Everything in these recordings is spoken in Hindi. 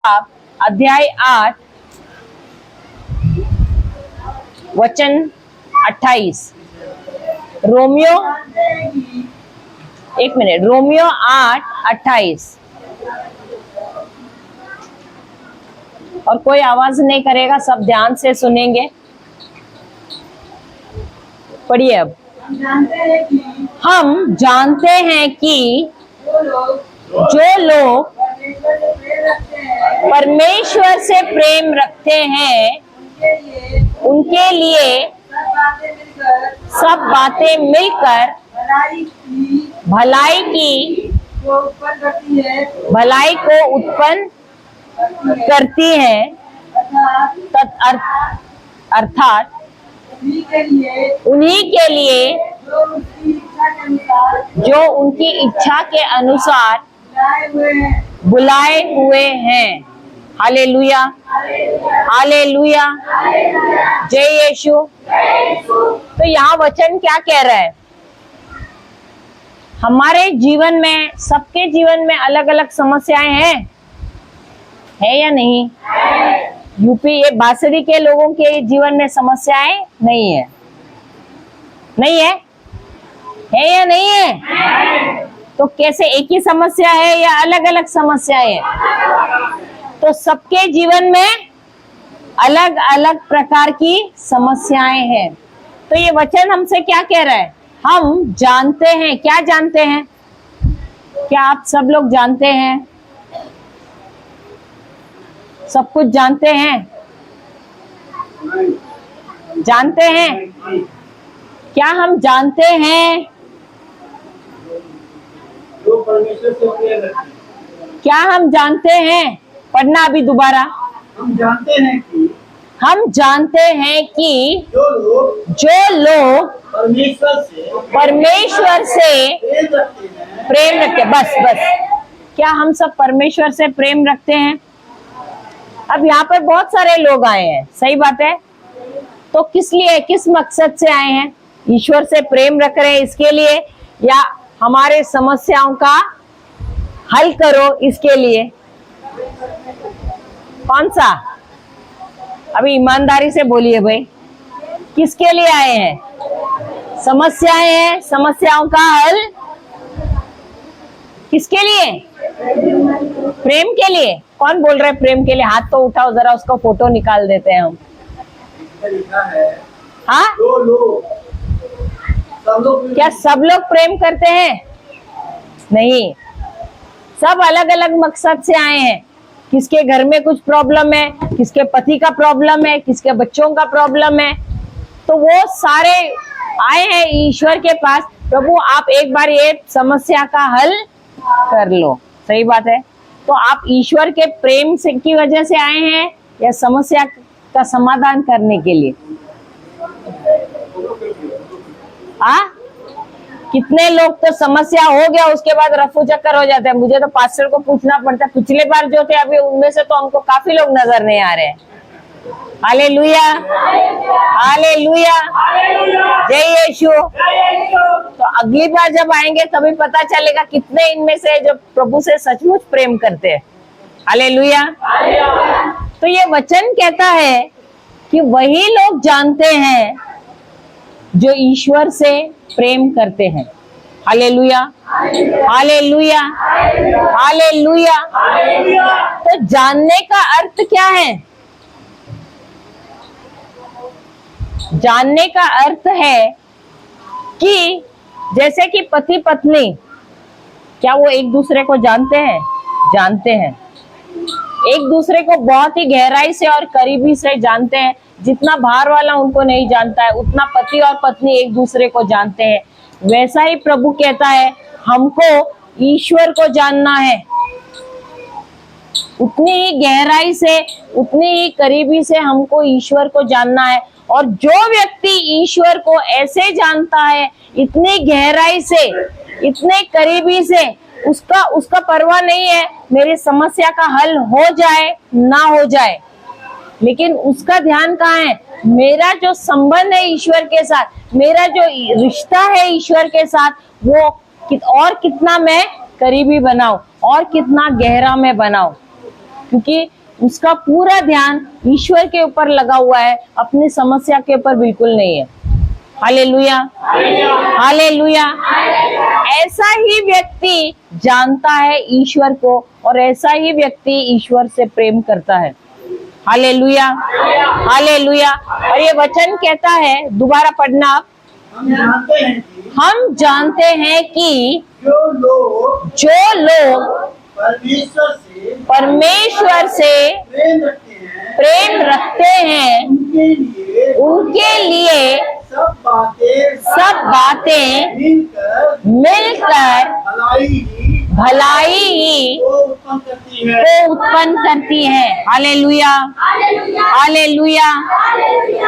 अध्याय 8 वचन 28। रोमियो 8:28। और कोई आवाज नहीं करेगा, सब ध्यान से सुनेंगे। पढ़िए अब। हम जानते हैं कि जो लोग परमेश्वर से प्रेम रखते हैं उनके लिए सब बातें मिलकर भलाई को उत्पन्न करती है, अर्थात उन्हीं के लिए जो उनकी इच्छा के अनुसार बुलाए हुए हैं। हालेलुया, हालेलुया, जय यीशु। तो यहाँ वचन क्या कह रहा है? हमारे जीवन में, सबके जीवन में अलग अलग समस्याएं हैं, है या नहीं? यूपी ये बांसुरी के लोगों के जीवन में समस्याएं नहीं है, नहीं है? है या नहीं है? तो कैसे, एक ही समस्या है या अलग अलग समस्याएं है? तो सबके जीवन में अलग अलग प्रकार की समस्याएं हैं। तो ये वचन हमसे क्या कह रहा है? हम जानते हैं। क्या जानते हैं? क्या आप सब लोग जानते हैं? सब कुछ जानते हैं? जानते हैं? क्या हम जानते हैं? क्या हम जानते हैं? पढ़ना अभी दोबारा। हम जानते हैं कि जो लोग परमेश्वर से प्रेम रखते हैं। बस क्या हम सब परमेश्वर से प्रेम रखते हैं? अब यहाँ पर बहुत सारे लोग आए हैं, सही बात है। तो किस लिए, किस मकसद से आए हैं? ईश्वर से प्रेम रख रहे हैं इसके लिए, या हमारे समस्याओं का हल करो इसके लिए? कौन सा? अभी ईमानदारी से बोलिए भाई, किसके लिए आए हैं? समस्याएं हैं, समस्याओं का हल किसके लिए? प्रेम के लिए। कौन बोल रहे हैं प्रेम के लिए? हाथ तो उठाओ जरा, उसका फोटो निकाल देते हैं हम। हाँ, क्या सब लोग प्रेम करते हैं? नहीं, सब अलग अलग मकसद से आए हैं। किसके घर में कुछ प्रॉब्लम है, किसके पति का प्रॉब्लम है, किसके बच्चों का प्रॉब्लम है, तो वो सारे आए हैं ईश्वर के पास। प्रभु आप एक बार ये समस्या का हल कर लो। सही बात है। तो आप ईश्वर के प्रेम से की वजह से आए हैं या समस्या का समाधान करने के लिए? कितने लोग तो समस्या हो गया उसके बाद रफू चक्कर हो जाते हैं। मुझे तो पास्टर को पूछना पड़ता है, पिछले बार जो थे अभी उनमें से तो हमको काफी लोग नजर नहीं आ रहे हैं। हालेलुया, हालेलुया, जय यीशु। तो अगली बार जब आएंगे तभी पता चलेगा कितने इनमें से जो प्रभु से सचमुच प्रेम करते हैं। हालेलुया। तो ये वचन कहता है कि वही लोग जानते हैं जो ईश्वर से प्रेम करते हैं। Hallelujah, hallelujah, hallelujah. तो जानने का अर्थ क्या है? जानने का अर्थ है कि जैसे कि पति पत्नी, क्या वो एक दूसरे को जानते हैं? जानते हैं। एक दूसरे को बहुत ही गहराई से और करीबी से जानते हैं। जितना बाहर वाला उनको नहीं जानता है, उतना पति और पत्नी एक दूसरे को जानते हैं। वैसा ही प्रभु कहता है हमको ईश्वर को जानना है। उतनी ही गहराई से, उतनी ही करीबी से हमको ईश्वर को जानना है। और जो व्यक्ति ईश्वर को ऐसे जानता है, इतनी गहराई से, इतने करीबी से, उसका परवाह नहीं है मेरी समस्या का हल हो जाए ना हो जाए, लेकिन उसका ध्यान कहाँ है? मेरा जो संबंध है ईश्वर के साथ, मेरा जो रिश्ता है ईश्वर के साथ, वो और कितना मैं करीबी बनाऊं और कितना गहरा मैं बनाऊं। क्योंकि उसका पूरा ध्यान ईश्वर के ऊपर लगा हुआ है, अपनी समस्या के ऊपर बिल्कुल नहीं है। Hallelujah, hallelujah. ऐसा ही व्यक्ति जानता है ईश्वर को और ऐसा ही व्यक्ति ईश्वर से प्रेम करता है। Hallelujah, hallelujah. और ये वचन कहता है, दोबारा पढ़ना आप, हम जानते हैं कि जो लोग परमेश्वर से प्रेम रखते हैं उनके लिए सब बातें मिलकर भलाई ही को उत्पन्न करती है। Hallelujah, hallelujah.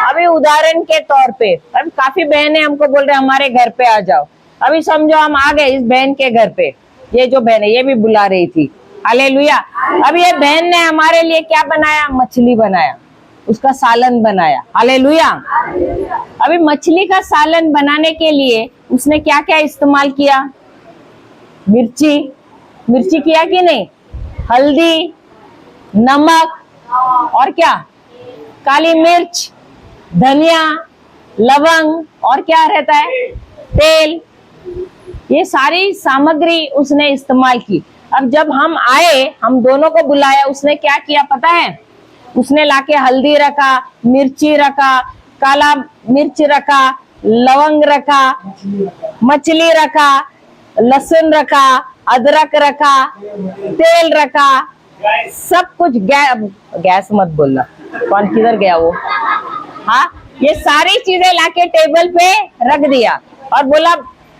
अभी उदाहरण के तौर पे, अभी काफी बहनें हमको बोल रहे हमारे घर पे आ जाओ। अभी समझो हम आ गए इस बहन के घर पे, ये जो बहन है ये भी बुला रही थी। हालेलुया। अब ये बहन ने हमारे लिए क्या बनाया? मछली बनाया, उसका सालन बनाया। हालेलुया। अभी मछली का सालन बनाने के लिए उसने क्या क्या इस्तेमाल किया? मिर्ची किया कि नहीं? हल्दी, नमक और क्या? काली मिर्च, धनिया, लवंग और क्या रहता है? तेल। ये सारी सामग्री उसने इस्तेमाल की। अब जब हम आए, हम दोनों को बुलाया, उसने क्या किया पता है? उसने लाके हल्दी रखा, मिर्ची रखा, काला मिर्च रखा, लवंग रखा, मछली रखा, लहसुन रखा, अदरक रखा, तेल रखा, सब कुछ। गैस मत बोलना, कौन किधर गया वो? हाँ, ये सारी चीजें लाके टेबल पे रख दिया और बोला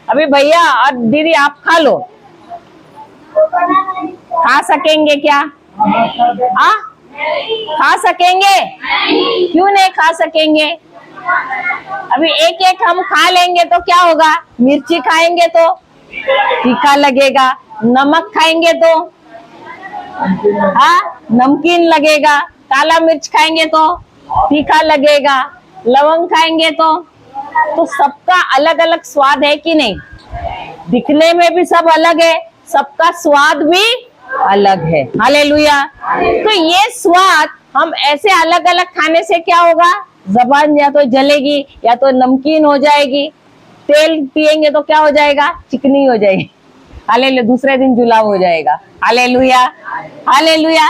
अभी भैया और दीदी आप खा लो। खा सकेंगे क्या? हाँ, खा सकेंगे? क्यों नहीं खा सकेंगे? अभी एक एक हम खा लेंगे तो क्या होगा? मिर्ची खाएंगे तो तीखा लगेगा, नमक खाएंगे तो हाँ नमकीन लगेगा, काला मिर्च खाएंगे तो तीखा लगेगा, लवंग खाएंगे तो सबका अलग अलग स्वाद है कि नहीं? दिखने में भी सब अलग है, सबका स्वाद भी अलग है। हालेलुया। तो ये स्वाद हम ऐसे अलग अलग खाने से क्या होगा? जबान या तो जलेगी या तो नमकीन हो जाएगी। तेल पिएंगे तो क्या हो जाएगा? चिकनी हो जाएगी। हालेलुया। दूसरे दिन जुलाब हो जाएगा। Hallelujah, hallelujah.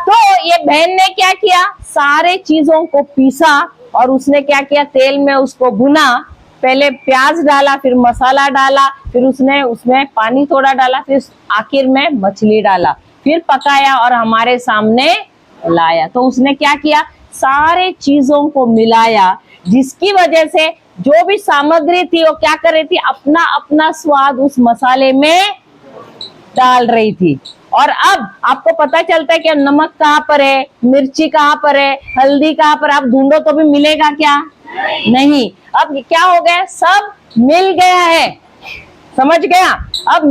तो ये बहन ने क्या किया? सारे चीजों को पीसा और उसने क्या किया? तेल में उसको भुना। पहले प्याज डाला, फिर मसाला डाला, फिर उसने उसमें पानी थोड़ा डाला, फिर आखिर में मछली डाला, फिर पकाया और हमारे सामने लाया। तो उसने क्या किया? सारे चीजों को मिलाया, जिसकी वजह से जो भी सामग्री थी वो क्या कर रही थी? अपना अपना स्वाद उस मसाले में डाल रही थी। और अब आपको पता चलता है कि नमक कहाँ पर है, मिर्ची कहाँ पर है, हल्दी कहाँ पर? आप ढूंढो तो भी मिलेगा क्या? नहीं। अब क्या हो गया? सब मिल गया है। समझ गया? अब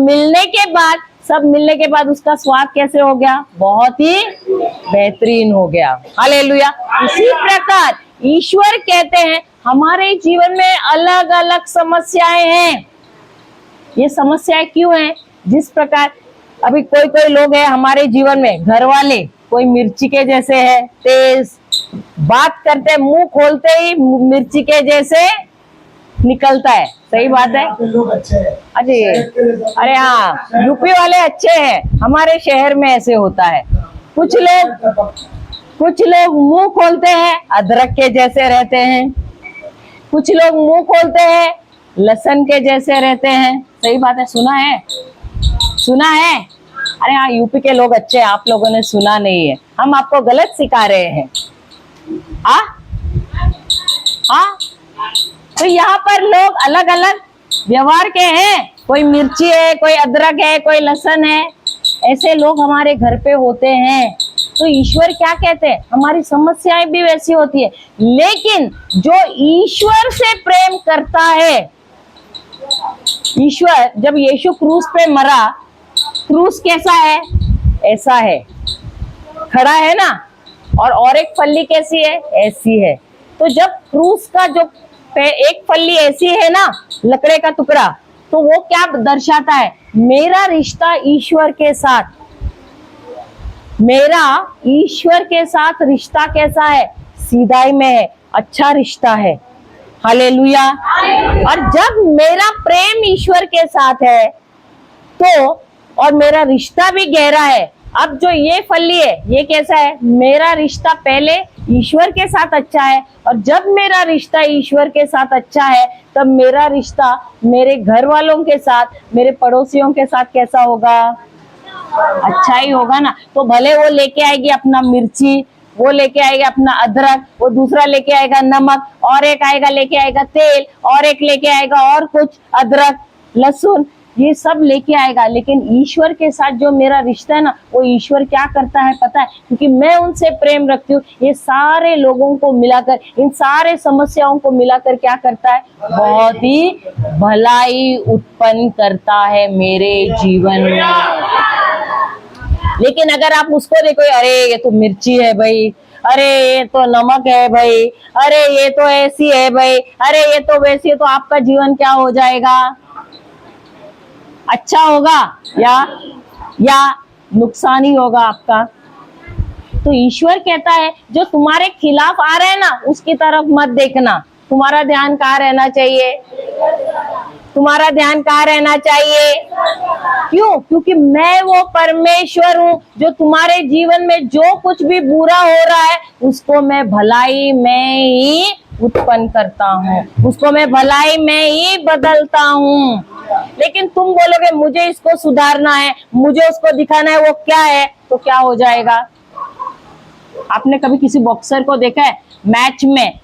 सब मिलने के बाद उसका स्वाद कैसे हो गया? बहुत ही बेहतरीन हो गया। हालेलुया। इसी प्रकार ईश्वर कहते हैं हमारे जीवन में अलग अलग समस्याएं हैं। ये समस्याएं क्यों हैं? जिस प्रकार अभी कोई लोग हैं हमारे जीवन में, घर वाले, कोई मिर्ची के जैसे है, तेज, बात करते मुंह खोलते ही मिर्ची के जैसे निकलता है। सही बात है। लोग अच्छे हैं। अरे हाँ, यूपी वाले अच्छे हैं, हमारे शहर में ऐसे होता है। कुछ लोग मुंह खोलते हैं अदरक के जैसे रहते हैं, कुछ लोग मुंह खोलते हैं लहसुन के जैसे रहते हैं। सही बात है। सुना है। अरे हाँ, यूपी के लोग अच्छे हैं, आप लोगों ने सुना नहीं है, हम आपको गलत सिखा रहे हैं। तो यहाँ पर लोग अलग अलग व्यवहार के हैं, कोई मिर्ची है, कोई अदरक है, कोई लहसुन है, ऐसे लोग हमारे घर पे होते हैं। तो ईश्वर क्या कहते हैं? हमारी समस्याएं भी वैसी होती है, लेकिन जो ईश्वर से प्रेम करता है, ईश्वर जब यीशु क्रूस पे मरा, क्रूस कैसा है? ऐसा है, खड़ा है ना, और एक फल्ली कैसी है? ऐसी है। तो जब क्रूस का जो एक फल्ली ऐसी है ना, लकड़े का टुकड़ा, तो वो क्या दर्शाता है? मेरा रिश्ता ईश्वर के साथ। मेरा ईश्वर के साथ रिश्ता कैसा है? सीधाई में है, अच्छा रिश्ता है। हालेलुया। और जब मेरा प्रेम ईश्वर के साथ है तो, और मेरा रिश्ता भी गहरा है, अब जो ये फली है ये कैसा है? मेरा रिश्ता पहले ईश्वर के साथ अच्छा है, और जब मेरा रिश्ता ईश्वर के साथ अच्छा है तब मेरा रिश्ता मेरे घर वालों के साथ, मेरे पड़ोसियों के साथ कैसा होगा? अच्छा ही होगा ना। तो भले वो लेके आएगी अपना मिर्ची, वो लेके आएगा अपना अदरक, वो दूसरा लेके आएगा नमक, और एक आएगा लेके आएगा तेल, और एक लेके आएगा और कुछ अदरक लहसुन, ये सब लेके आएगा। लेकिन ईश्वर के साथ जो मेरा रिश्ता है ना, वो ईश्वर क्या करता है पता है? क्योंकि मैं उनसे प्रेम रखती हूँ, ये सारे लोगों को मिलाकर, इन सारे समस्याओं को मिलाकर क्या करता है? बहुत ही भलाई उत्पन्न करता है मेरे जीवन में। लेकिन अगर आप उसको देखो, अरे ये तो मिर्ची है भाई, अरे ये तो नमक है भाई, अरे ये तो ऐसी है भाई, अरे ये तो वैसी है, तो आपका जीवन क्या हो जाएगा? अच्छा होगा या नुकसान ही होगा आपका? तो ईश्वर कहता है जो तुम्हारे खिलाफ आ रहे हैं ना, उसकी तरफ मत देखना। तुम्हारा ध्यान कहाँ रहना चाहिए? तुम्हारा ध्यान कहाँ रहना चाहिए? क्यों? क्योंकि मैं वो परमेश्वर हूँ जो तुम्हारे जीवन में जो कुछ भी बुरा हो रहा है उसको मैं भलाई में ही उत्पन्न करता हूँ, उसको मैं भलाई में ही बदलता हूँ। लेकिन तुम बोलोगे मुझे इसको सुधारना है, मुझे उसको दिखाना है, वो क्या है, तो क्या हो जाएगा? आपने कभी किसी बॉक्सर को देखा है मैच में,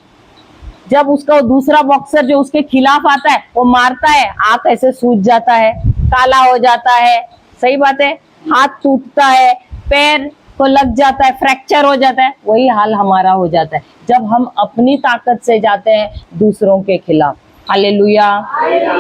जब उसका दूसरा बॉक्सर जो उसके खिलाफ आता है वो मारता है, आंख ऐसे सूज जाता है, काला हो जाता है, सही बात है, हाथ टूटता है, पैर को लग जाता है, फ्रैक्चर हो जाता है। वही हाल हमारा हो जाता है जब हम अपनी ताकत से जाते हैं दूसरों के खिलाफ। Hallelujah,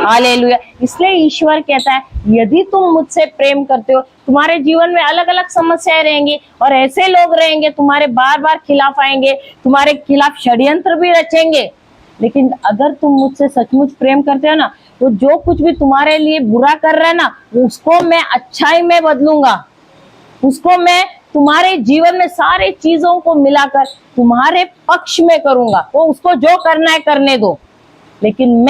hallelujah. इसलिए ईश्वर कहता है यदि तुम मुझसे प्रेम करते हो, तुम्हारे जीवन में अलग अलग समस्याएं रहेंगी और ऐसे लोग रहेंगे तुम्हारे बार बार खिलाफ आएंगे, तुम्हारे खिलाफ षड्यंत्र भी रचेंगे। लेकिन अगर तुम मुझसे सचमुच प्रेम करते हो ना, तो जो कुछ भी तुम्हारे लिए बुरा कर रहा है ना, उसको मैं अच्छाई में बदलूंगा, उसको मैं तुम्हारे जीवन में सारे चीजों को मिलाकर तुम्हारे पक्ष में करूंगा। वो उसको जो करना है करने दो, लेकिन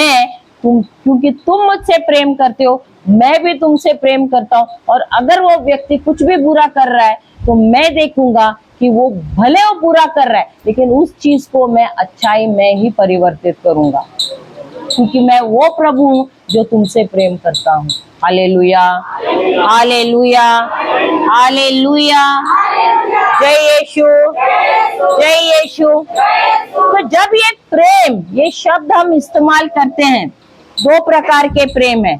क्योंकि तुम मुझसे प्रेम करते हो, मैं भी तुमसे प्रेम करता हूँ। और अगर वो व्यक्ति कुछ भी बुरा कर रहा है तो मैं देखूंगा कि वो भले वो बुरा कर रहा है, लेकिन उस चीज को मैं अच्छाई में ही परिवर्तित करूंगा, क्योंकि मैं वो प्रभु हूँ जो तुमसे प्रेम करता हूँ। Hallelujah, hallelujah, hallelujah. जय यीशु, जय यीशु। तो जब ये प्रेम, ये शब्द हम इस्तेमाल करते हैं, दो प्रकार के प्रेम है।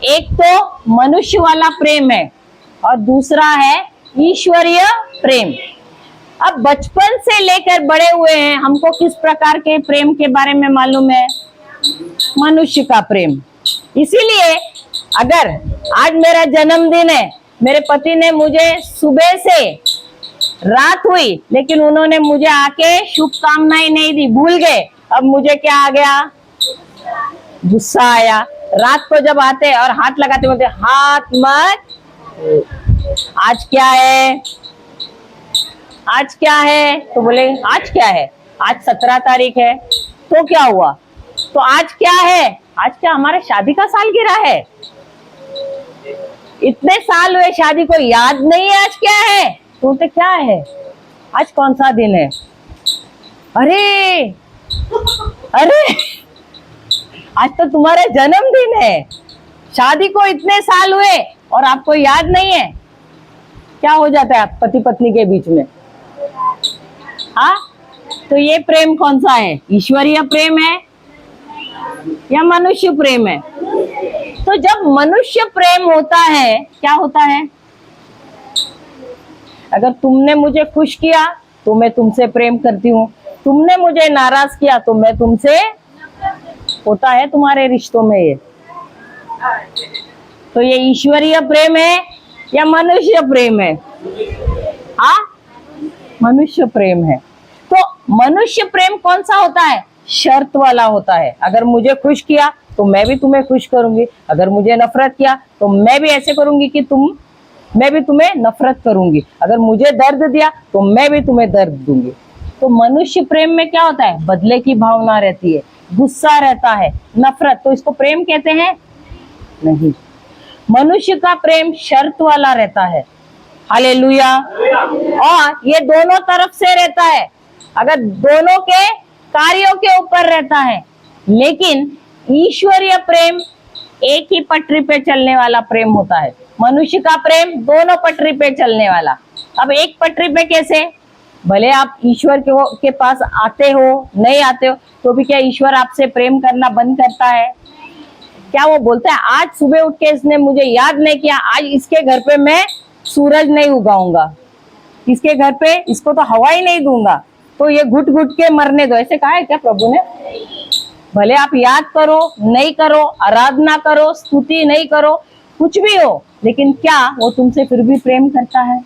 एक तो मनुष्य वाला प्रेम है और दूसरा है ईश्वरीय प्रेम। अब बचपन से लेकर बड़े हुए हैं, हमको किस प्रकार के प्रेम के बारे में मालूम है? मनुष्य का प्रेम। इसीलिए अगर आज मेरा जन्मदिन है, मेरे पति ने मुझे सुबह से रात हुई लेकिन उन्होंने मुझे आके शुभकामनाएं नहीं दी, भूल गए, अब मुझे क्या आ गया? गुस्सा आया। रात को जब आते और हाथ लगाते बोलते हाथ मत, आज क्या है, आज क्या है? तो बोले आज क्या है? आज 17 तारीख है। तो क्या हुआ? तो आज क्या है? आज क्या हमारे शादी का सालगिरह है? इतने साल हुए शादी को, याद नहीं है आज क्या है? तो बोलते क्या है? आज कौन सा दिन है? अरे अरे आज तो तुम्हारा जन्मदिन है, शादी को इतने साल हुए और आपको याद नहीं है। क्या हो जाता है पति पत्नी के बीच में? हाँ, तो ये प्रेम कौन सा है? ईश्वरीय प्रेम है या मनुष्य प्रेम है? तो जब मनुष्य प्रेम होता है, क्या होता है? अगर तुमने मुझे खुश किया तो मैं तुमसे प्रेम करती हूँ, तुमने मुझे नाराज किया तो मैं तुमसे, होता है तुम्हारे रिश्तों में ये। तो ये ईश्वरीय प्रेम है या मनुष्य प्रेम है? हाँ, मनुष्य प्रेम है। तो मनुष्य प्रेम कौन सा होता है? शर्त वाला होता है। अगर मुझे खुश किया तो मैं भी तुम्हें खुश करूंगी, अगर मुझे नफरत किया तो मैं भी ऐसे करूंगी कि तुम मैं भी तुम्हें नफरत करूंगी। अगर मुझे दर्द दिया तो मैं भी तुम्हें दर्द दूंगी। तो मनुष्य प्रेम में क्या होता है? बदले की भावना रहती है, गुस्सा रहता है, नफरत। तो इसको प्रेम कहते हैं? नहीं। मनुष्य का प्रेम शर्त वाला रहता है। हालेलुया। और ये दोनों तरफ से रहता है, अगर दोनों के कार्यों के ऊपर रहता है। लेकिन ईश्वरीय प्रेम एक ही पटरी पे चलने वाला प्रेम होता है। मनुष्य का प्रेम दोनों पटरी पे चलने वाला। अब एक पटरी पे कैसे? भले आप ईश्वर के पास आते हो, नहीं आते हो, तो भी क्या ईश्वर आपसे प्रेम करना बंद करता है? क्या वो बोलता है आज सुबह उठ के इसने मुझे याद नहीं किया, आज इसके घर पे मैं सूरज नहीं उगाऊंगा, इसके घर पे इसको तो हवा ही नहीं दूंगा, तो ये घुट घुट के मरने दो, ऐसे कहा है क्या प्रभु ने? भले आप याद करो, नहीं करो, आराधना करो, स्तुति नहीं करो, कुछ भी हो, लेकिन क्या वो तुमसे फिर भी प्रेम करता है?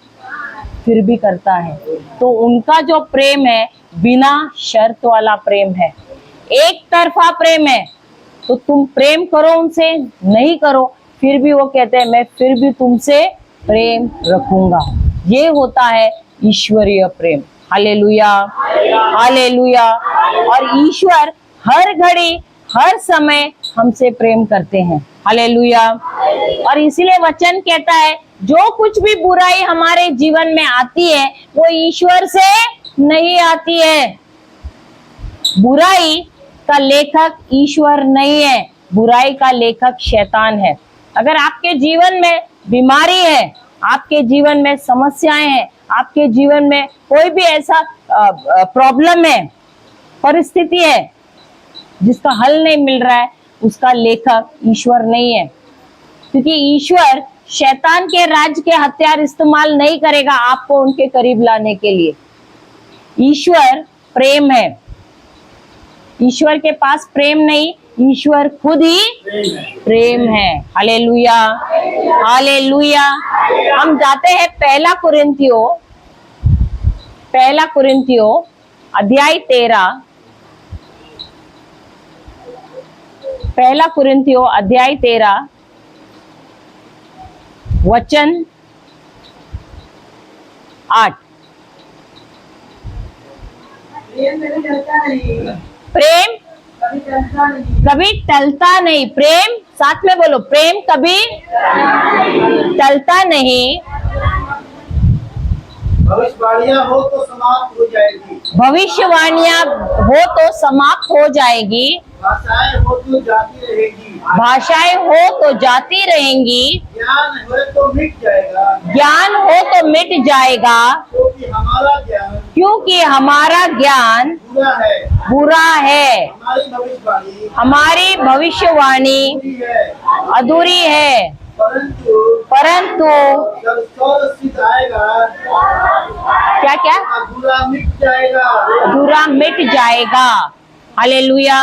फिर भी करता है। तो उनका जो प्रेम है बिना शर्त वाला प्रेम है, एक तरफा प्रेम है। तो तुम प्रेम करो उनसे, नहीं करो, फिर भी वो कहते हैं मैं फिर भी तुमसे प्रेम रखूंगा। ये होता है ईश्वरीय प्रेम। Hallelujah, hallelujah. और ईश्वर हर घड़ी हर समय हमसे प्रेम करते हैं। हालेलुया। और इसीलिए वचन कहता है जो कुछ भी बुराई हमारे जीवन में आती है वो ईश्वर से नहीं आती है। बुराई का लेखक ईश्वर नहीं है, बुराई का लेखक शैतान है। अगर आपके जीवन में बीमारी है, आपके जीवन में समस्याएं हैं, आपके जीवन में कोई भी ऐसा प्रॉब्लम है, परिस्थिति है जिसका हल नहीं मिल रहा है, उसका लेखक ईश्वर नहीं है। क्योंकि ईश्वर शैतान के राज के हथियार इस्तेमाल नहीं करेगा आपको उनके करीब लाने के लिए। ईश्वर प्रेम है। ईश्वर के पास प्रेम नहीं, ईश्वर खुद ही प्रेम है। Hallelujah, hallelujah. हम जाते हैं पहला कुरिन्थियों अध्याय 13, पहला कुरिन्थियों अध्याय 13 वचन 8। प्रेम कभी टलता नहीं। प्रेम, साथ में बोलो, प्रेम कभी टलता नहीं। भविष्यवाणियां हो तो समाप्त हो जाएगी, भविष्यवाणियां हो तो समाप्त हो जाएगी, भाषाएं हो तो जाती रहेगी, भाषाएं हो तो जाती रहेंगी, ज्ञान हो तो मिट जाएगा, ज्ञान हो तो मिट जाएगा, क्योंकि हमारा ज्ञान बुरा है, हमारी भविष्यवाणी अधूरी है। परंतु आएगा, क्या क्या अधूरा मिट जाएगा। Hallelujah,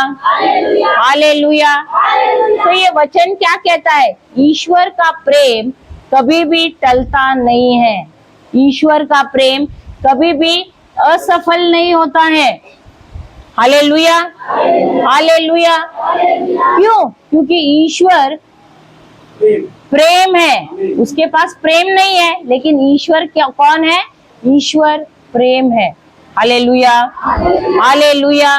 hallelujah. तो ये वचन क्या कहता है? ईश्वर का प्रेम कभी भी टलता नहीं है। ईश्वर का प्रेम कभी भी असफल नहीं होता है। Hallelujah, hallelujah. क्यों? क्योंकि ईश्वर प्रेम है, उसके पास प्रेम नहीं है, लेकिन ईश्वर क्या कौन है? ईश्वर प्रेम है। Hallelujah, hallelujah.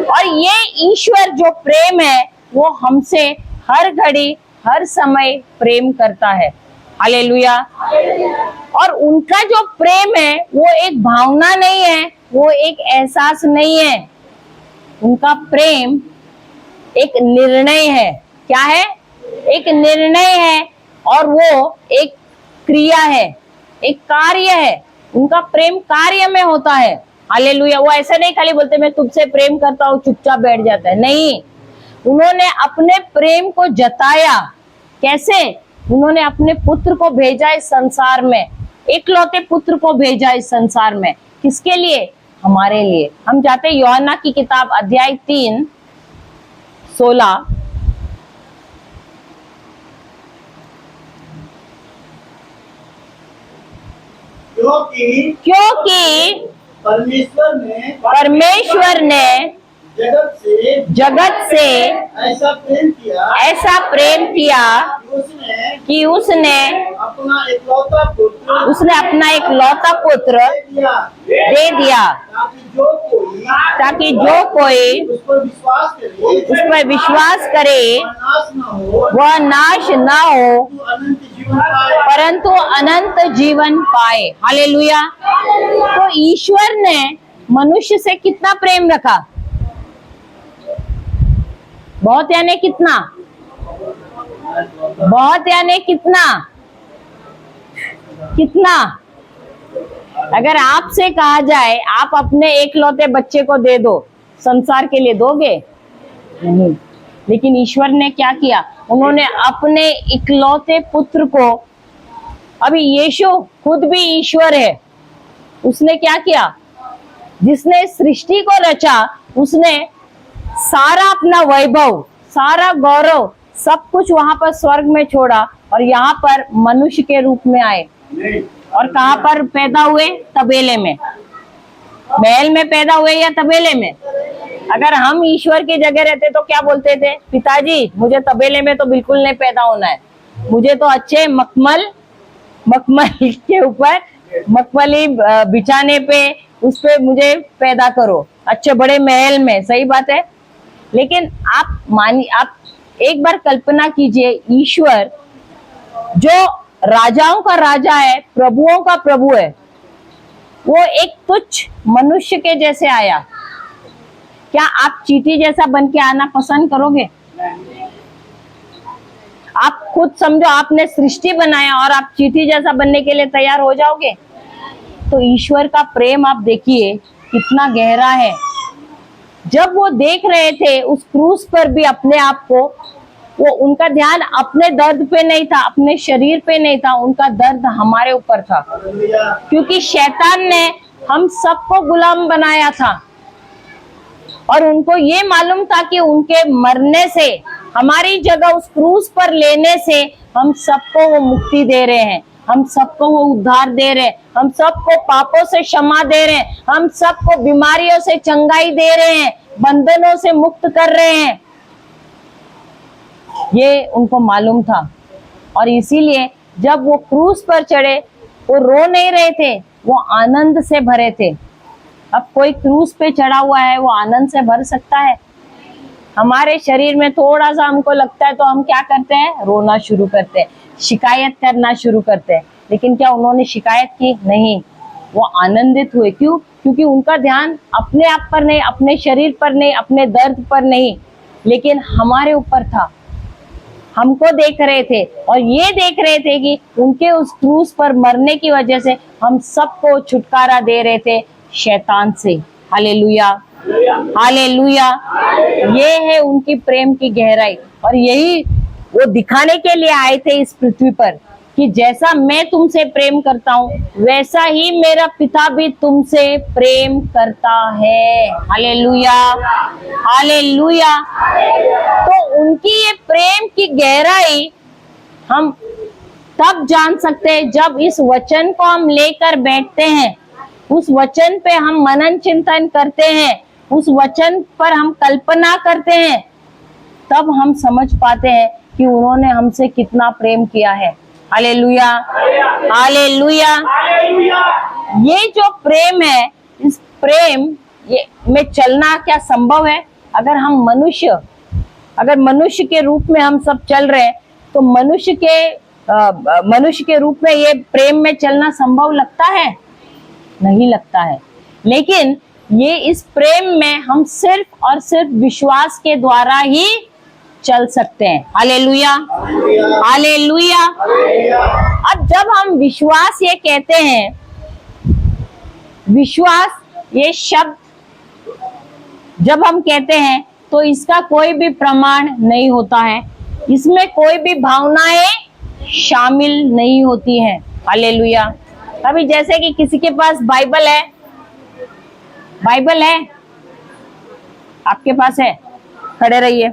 और ये ईश्वर जो प्रेम है वो हमसे हर घड़ी हर समय प्रेम करता है। हालेलुया। और उनका जो प्रेम है वो एक भावना नहीं है, वो एक एहसास नहीं है। उनका प्रेम एक निर्णय है। क्या है? एक निर्णय है, और वो एक क्रिया है, एक कार्य है। उनका प्रेम कार्य में होता है। हालेलुया। वो ऐसा नहीं खाली बोलते मैं तुमसे प्रेम करता हूँ, चुपचाप बैठ जाता है। नहीं, उन्होंने अपने प्रेम को जताया। कैसे? उन्होंने अपने पुत्र को भेजा इस संसार में, इकलौते पुत्र को भेजा इस संसार में। किसके लिए? हमारे लिए। हम जाते यूहन्ना की किताब अध्याय 3 16। क्योंकि क्योंकि परमेश्वर ने जगत से ऐसा प्रेम किया कि कि उसने अपना इकलौता पुत्र दे दिया ताकि जो कोई उस पर विश्वास करे वह नाश न हो परंतु अनंत जीवन पाए। हालेलुया। तो ईश्वर ने मनुष्य से कितना प्रेम रखा? बहुत यानी कितना? बहुत यानी कितना? कितना? अगर आपसे कहा जाए आप अपने एकलौते बच्चे को दे दो, संसार के लिए दोगे? नहीं। लेकिन ईश्वर ने क्या किया? उन्होंने अपने इकलौते पुत्र को, अभी यीशु खुद भी ईश्वर है, उसने क्या किया? जिसने सृष्टि को रचा उसने सारा अपना वैभव, सारा गौरव, सब कुछ वहां पर स्वर्ग में छोड़ा और यहाँ पर मनुष्य के रूप में आए। और कहाँ पर पैदा हुए? तबेले में। महल में पैदा हुए या तबेले में? अगर हम ईश्वर की जगह रहते तो क्या बोलते थे? पिताजी मुझे तबेले में तो बिल्कुल नहीं पैदा होना है, मुझे तो अच्छे मखमल के ऊपर, मखमली बिछाने पे, उस पे मुझे पैदा करो, अच्छे बड़े महल में। सही बात है। लेकिन आप एक बार कल्पना कीजिए, ईश्वर जो राजाओं का राजा है, प्रभुओं का प्रभु है, वो एक तुच्छ मनुष्य के जैसे आया। क्या आप चींटी जैसा बन के आना पसंद करोगे? आप खुद समझो, आपने सृष्टि बनाया और आप चींटी जैसा बनने के लिए तैयार हो जाओगे? तो ईश्वर का प्रेम आप देखिए कितना गहरा है। जब वो देख रहे थे उस क्रूस पर भी अपने आप को, वो उनका ध्यान अपने दर्द पे नहीं था, अपने शरीर पे नहीं था, उनका दर्द हमारे ऊपर था। क्योंकि शैतान ने हम सबको गुलाम बनाया था और उनको ये मालूम था कि उनके मरने से, हमारी जगह उस क्रूस पर लेने से हम सबको वो मुक्ति दे रहे हैं, हम सबको वो उद्धार दे रहे हैं, हम सबको पापों से क्षमा दे रहे हैं, हम सबको बीमारियों से चंगाई दे रहे हैं, बंधनों से मुक्त कर रहे हैं। ये उनको मालूम था और इसीलिए जब वो क्रूस पर चढ़े वो रो नहीं रहे थे, वो आनंद से भरे थे। अब कोई क्रूस पे चढ़ा हुआ है, वो आनंद से भर सकता है? हमारे शरीर में थोड़ा सा हमको लगता है तो हम क्या करते हैं? रोना शुरू करते हैं, शिकायत करना शुरू करते हैं। लेकिन क्या उन्होंने शिकायत की? नहीं, वो आनंदित हुए। क्यों? क्योंकि उनका ध्यान अपने आप पर नहीं, अपने शरीर पर नहीं, अपने दर्द पर नहीं, लेकिन हमारे ऊपर था। हमको देख रहे थे और ये देख रहे थे कि उनके उस क्रूस पर मरने की वजह से हम सबको छुटकारा दे रहे थे शैतान से। Hallelujah, hallelujah. ये है उनकी प्रेम की गहराई और यही वो दिखाने के लिए आए थे इस पृथ्वी पर कि जैसा मैं तुमसे प्रेम करता हूँ वैसा ही मेरा पिता भी तुमसे प्रेम करता है। Hallelujah, hallelujah. तो उनकी ये प्रेम की गहराई हम तब जान सकते हैं जब इस वचन को हम लेकर बैठते हैं, उस वचन पे हम मनन चिंतन करते हैं, उस वचन पर हम कल्पना करते हैं, तब हम समझ पाते हैं कि उन्होंने हमसे कितना प्रेम किया है। Hallelujah, hallelujah. ये जो प्रेम है, इस प्रेम में चलना क्या संभव है? अगर मनुष्य के रूप में हम सब चल रहे हैं तो मनुष्य के रूप में ये प्रेम में चलना संभव लगता है? नहीं लगता है। लेकिन ये इस प्रेम में हम सिर्फ और सिर्फ विश्वास के द्वारा ही चल सकते हैं। Hallelujah, hallelujah. अब जब हम विश्वास ये कहते हैं, विश्वास ये शब्द जब हम कहते हैं तो इसका कोई भी प्रमाण नहीं होता है, इसमें कोई भी भावनाएं शामिल नहीं होती हैं। हालेलुया। अभी जैसे कि किसी के पास बाइबल है, बाइबल है, आपके पास है, खड़े रहिए।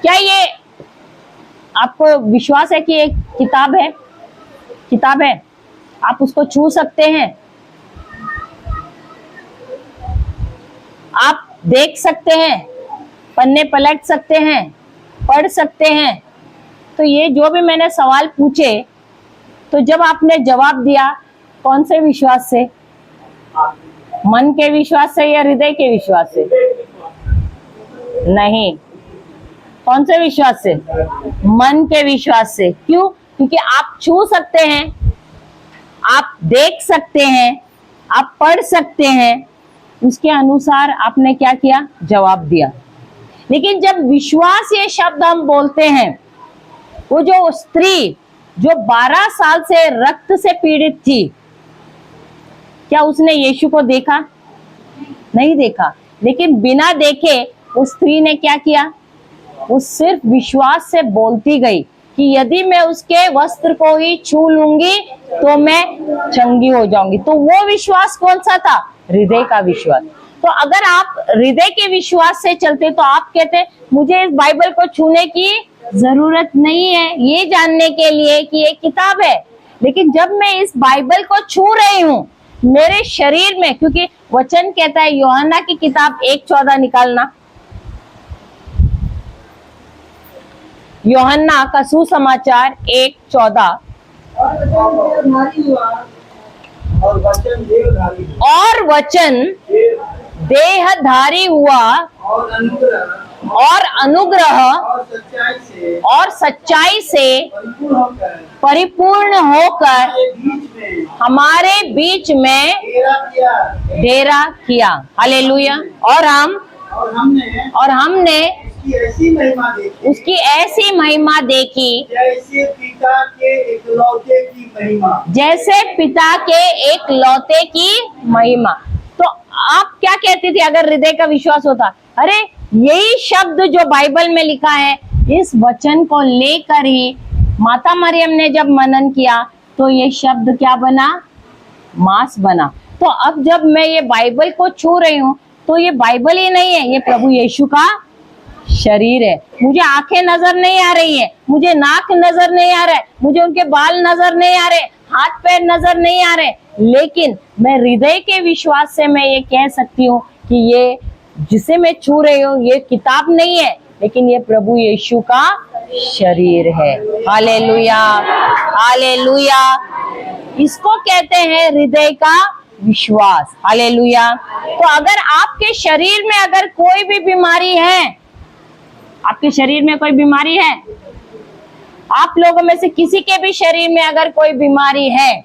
क्या ये आपको विश्वास है कि एक किताब है? किताब है, आप उसको छू सकते हैं? आप देख सकते हैं, पन्ने पलट सकते हैं, पढ़ सकते हैं। तो ये जो भी मैंने सवाल पूछे, तो जब आपने जवाब दिया, कौन से विश्वास से? मन के विश्वास से या हृदय के विश्वास से? नहीं। कौन से विश्वास से? मन के विश्वास से। क्यों? क्योंकि आप छू सकते हैं, आप देख सकते हैं, आप पढ़ सकते हैं, उसके अनुसार आपने क्या किया? जवाब दिया। लेकिन जब विश्वास ये शब्द हम बोलते हैं, वो जो स्त्री जो 12 साल से रक्त से पीड़ित थी, क्या उसने यीशु को देखा? नहीं देखा। लेकिन बिना देखे उस स्त्री ने क्या किया? वो सिर्फ विश्वास से बोलती गई कि यदि मैं उसके वस्त्र को ही छू लूंगी तो मैं चंगी हो जाऊंगी। तो वो विश्वास कौन सा था? हृदय का विश्वास। तो अगर आप हृदय के विश्वास से चलते तो आप कहते मुझे इस बाइबल को छूने की जरूरत नहीं है, ये जानने के लिए कि ये किताब है। लेकिन जब मैं इस बाइबल को छू रही हूँ मेरे शरीर में, क्योंकि वचन कहता है, यूहन्ना की किताब 1:14 निकालना, यूहन्ना का सुसमाचार 1:14। और वचन देहधारी हुआ और अनुग्रह और सच्चाई से परिपूर्ण होकर हमारे बीच में डेरा किया। हालेलुया। और हमने उसकी ऐसी महिमा देखी जैसे पिता के एकलौते की महिमा। जैसे पिता के एक लौते की महिमा। तो आप क्या कहते थे अगर हृदय का विश्वास होता? अरे यही शब्द जो बाइबल में लिखा है, इस वचन को लेकर ही माता मरियम ने जब मनन किया तो ये शब्द क्या बना? मांस बना। तो अब जब मैं ये बाइबल को छू रही हूँ तो ये बाइबल ही नहीं है, ये प्रभु यीशु का शरीर है। मुझे आंखें नजर नहीं आ रही है, मुझे नाक नजर नहीं आ रहा है, मुझे उनके बाल नजर नहीं आ रहे, हाथ पैर नजर नहीं आ रहे, लेकिन मैं हृदय के विश्वास से मैं ये कह सकती हूँ कि ये जिसे मैं छू रही हूँ ये किताब नहीं है, लेकिन ये प्रभु यीशु का शरीर है। Hallelujah, hallelujah. इसको कहते हैं हृदय का विश्वास। हालेलुया। तो अगर आपके शरीर में अगर कोई भी बीमारी है, आपके शरीर में कोई बीमारी है, आप लोगों में से किसी के भी शरीर में अगर कोई बीमारी है,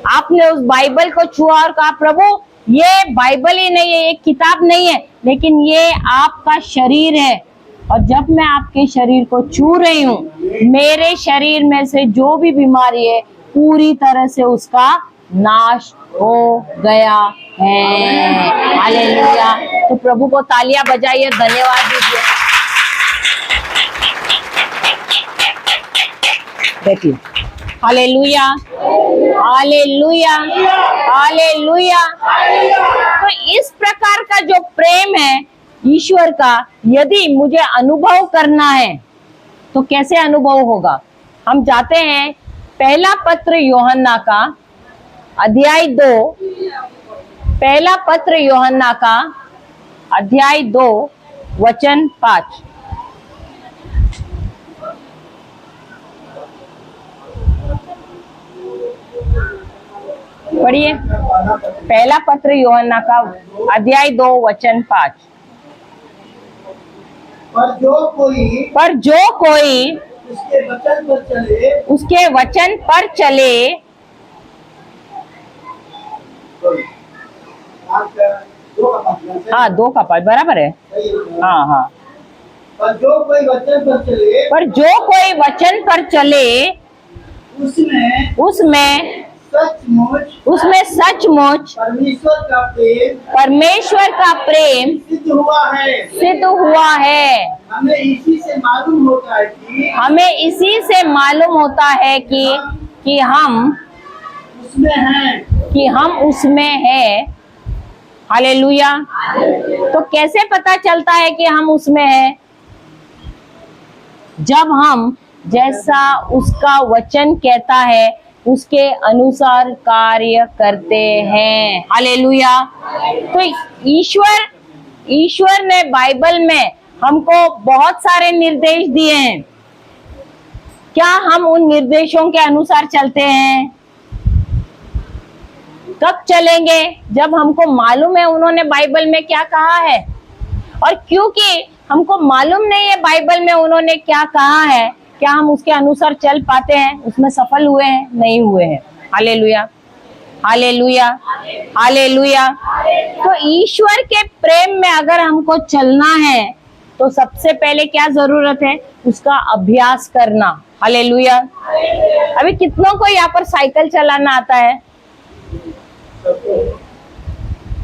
आपने उस बाइबल को छुआ और कहा प्रभु ये बाइबल ही नहीं है, ये किताब नहीं है, लेकिन ये आपका शरीर है, और जब मैं आपके शरीर को छू रही हूँ, मेरे शरीर में से जो भी बीमारी है पूरी तरह से उसका नाश हो गया है। हालेलुया। तो प्रभु को तालियां बजाइए, धन्यवाद दीजिए। देखिए, हालेलुया, हालेलुया, हालेलुया। तो इस प्रकार का जो प्रेम है ईश्वर का, यदि मुझे अनुभव करना है तो कैसे अनुभव होगा? हम जाते हैं पहला पत्र यूहन्ना का अध्याय 2, पहला पत्र यूहन्ना का अध्याय 2 वचन 5। पढ़िए, पहला पत्र यूहन्ना का अध्याय 2 वचन 5। पर जो कोई उसके वचन पर चले हाँ, 2 का 5 बराबर है। हाँ हाँ। पर जो कोई वचन पर चले उसमें सचमुच परमेश्वर का प्रेम सिद्ध हुआ है। हमें इसी से मालूम होता है कि हम उसमें हैं। हालेलुया। तो कैसे पता चलता है कि हम उसमें हैं? जब हम जैसा उसका वचन कहता है उसके अनुसार कार्य करते हैं। हालेलुया। तो ईश्वर ईश्वर ने बाइबल में हमको बहुत सारे निर्देश दिए हैं। क्या हम उन निर्देशों के अनुसार चलते हैं? कब चलेंगे? जब हमको मालूम है उन्होंने बाइबल में क्या कहा है। और क्योंकि हमको मालूम नहीं है बाइबल में उन्होंने क्या कहा है, क्या हम उसके अनुसार चल पाते हैं? उसमें सफल हुए हैं? नहीं हुए हैं। Hallelujah, hallelujah, hallelujah. तो ईश्वर के प्रेम में अगर हमको चलना है तो सबसे पहले क्या जरूरत है? उसका अभ्यास करना। हालेलुया। अभी कितनों को यहाँ पर साइकिल चलाना आता है?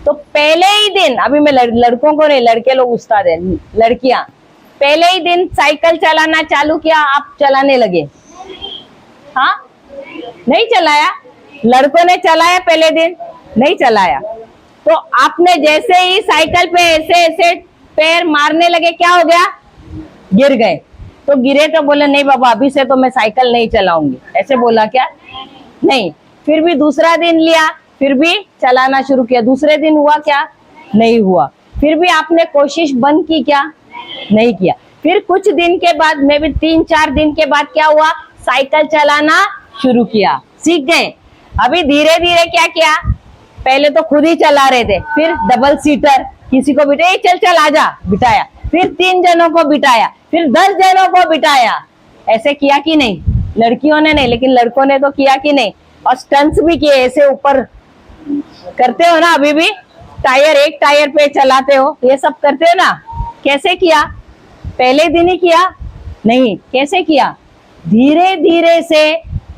तो पहले ही दिन, अभी मैं लड़कों को नहीं, लड़के लोग उस्ताद है, लड़कियां पहले ही दिन साइकिल चलाना चालू किया, आप चलाने लगे? हाँ, नहीं चलाया? लड़कों ने चलाया पहले दिन? नहीं चलाया। तो आपने जैसे ही साइकिल पे ऐसे ऐसे पैर मारने लगे, क्या हो गया? गिर गए। तो गिरे तो बोले नहीं बाबा अभी से तो मैं साइकिल नहीं चलाऊंगी, ऐसे बोला क्या? नहीं। फिर भी दूसरा दिन लिया, फिर भी चलाना शुरू किया। दूसरे दिन हुआ क्या? नहीं हुआ। फिर भी आपने कोशिश बंद की क्या? नहीं किया। फिर कुछ दिन के बाद, मैं भी 3-4 दिन के बाद क्या हुआ? साइकिल चलाना शुरू किया, सीख गए। अभी धीरे धीरे क्या किया? पहले तो खुद ही चला रहे थे, फिर डबल सीटर किसी को बिठाया, चल चल आजा, बिठाया। फिर 3 जनों को बिठाया, फिर 10 जनों को बिठाया। ऐसे किया कि नहीं? लड़कियों ने नहीं, लेकिन लड़कों ने तो किया कि नहीं? और स्टंट्स भी किए, ऐसे ऊपर करते हो ना, अभी भी टायर, एक टायर पे चलाते हो, ये सब करते हो ना। कैसे किया? पहले दिन ही किया? नहीं। कैसे किया? धीरे धीरे से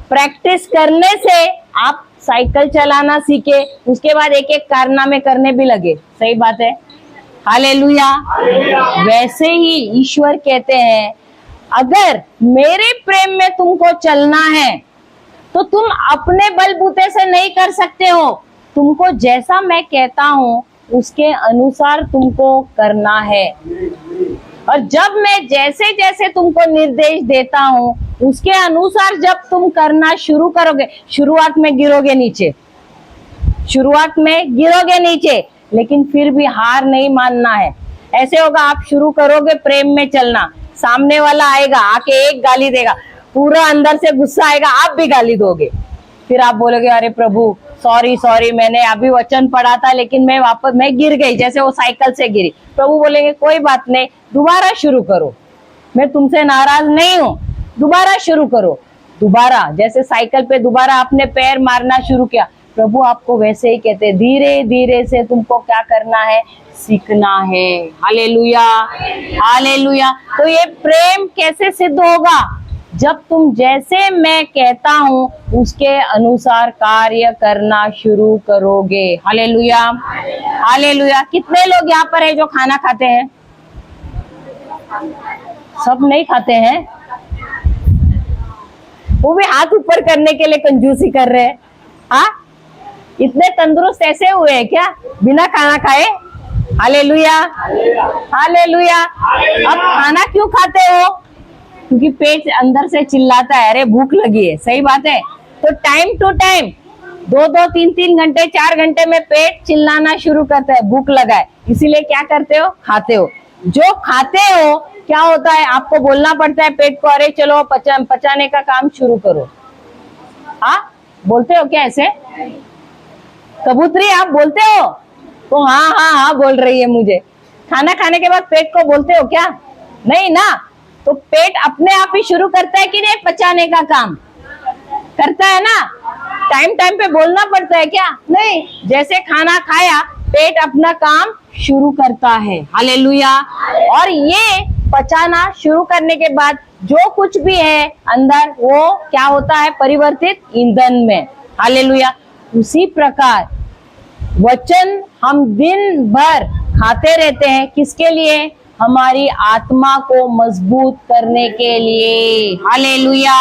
प्रैक्टिस करने से आप साइकिल चलाना सीखे, उसके बाद एक एक कारनामे करने भी लगे। सही बात है। हालेलुया। वैसे ही ईश्वर कहते हैं अगर मेरे प्रेम में तुमको चलना है तो तुम अपने बलबूते से नहीं कर सकते हो। तुमको जैसा मैं कहता हूं उसके अनुसार तुमको करना है। और जब मैं जैसे जैसे तुमको निर्देश देता हूं उसके अनुसार जब तुम करना शुरू करोगे, शुरुआत में गिरोगे नीचे, शुरुआत में गिरोगे नीचे, लेकिन फिर भी हार नहीं मानना है। ऐसे होगा, आप शुरू करोगे प्रेम में चलना, सामने वाला आएगा, आके एक गाली देगा, पूरा अंदर से गुस्सा आएगा, आप भी गाली दोगे। फिर आप बोलोगे अरे प्रभु सॉरी सॉरी, मैंने अभी वचन पढ़ा था लेकिन मैं गिर गई, जैसे वो साइकिल से गिरी। प्रभु बोलेंगे कोई बात नहीं, दोबारा शुरू करो, मैं तुमसे नाराज नहीं हूं, दोबारा शुरू करो। दोबारा जैसे साइकिल पे दोबारा आपने पैर मारना शुरू किया, प्रभु आपको वैसे ही कहते धीरे धीरे से तुमको क्या करना है? सीखना है। Hallelujah, hallelujah. तो ये प्रेम कैसे सिद्ध होगा? जब तुम जैसे मैं कहता हूं उसके अनुसार कार्य करना शुरू करोगे। Hallelujah, hallelujah. कितने लोग यहाँ पर है जो खाना खाते हैं? सब नहीं खाते हैं, वो भी हाथ ऊपर करने के लिए कंजूसी कर रहे हैं। हाँ, इतने तंदुरुस्त ऐसे हुए हैं क्या बिना खाना खाए? Hallelujah, hallelujah. अब खाना क्यों खाते हो? क्योंकि पेट अंदर से चिल्लाता है अरे भूख लगी है। सही बात है। तो टाइम टू टाइम 2-2, 3-3 घंटे, 4 घंटे में पेट चिल्लाना शुरू करता है, भूख लगा है, इसीलिए क्या करते हो? खाते हो। जो खाते हो क्या होता है? आपको बोलना पड़ता है पेट को अरे चलो पचाने का काम शुरू करो। हाँ, बोलते हो क्या ऐसे? कबूतरी आप बोलते हो? तो हाँ हाँ हाँ बोल रही है मुझे। खाना खाने के बाद पेट को बोलते हो क्या? नहीं ना। तो पेट अपने आप ही शुरू करता है कि नहीं? पचाने का काम करता है ना। टाइम टाइम पे बोलना पड़ता है क्या? नहीं। जैसे खाना खाया पेट अपना काम शुरू करता है। हालेलुया। और ये पचाना शुरू करने के बाद जो कुछ भी है अंदर वो क्या होता है? परिवर्तित ईंधन में। हालेलुया। उसी प्रकार वचन हम दिन भर खाते रहते हैं, किसके लिए? हमारी आत्मा को मजबूत करने के लिए। हालेलुया।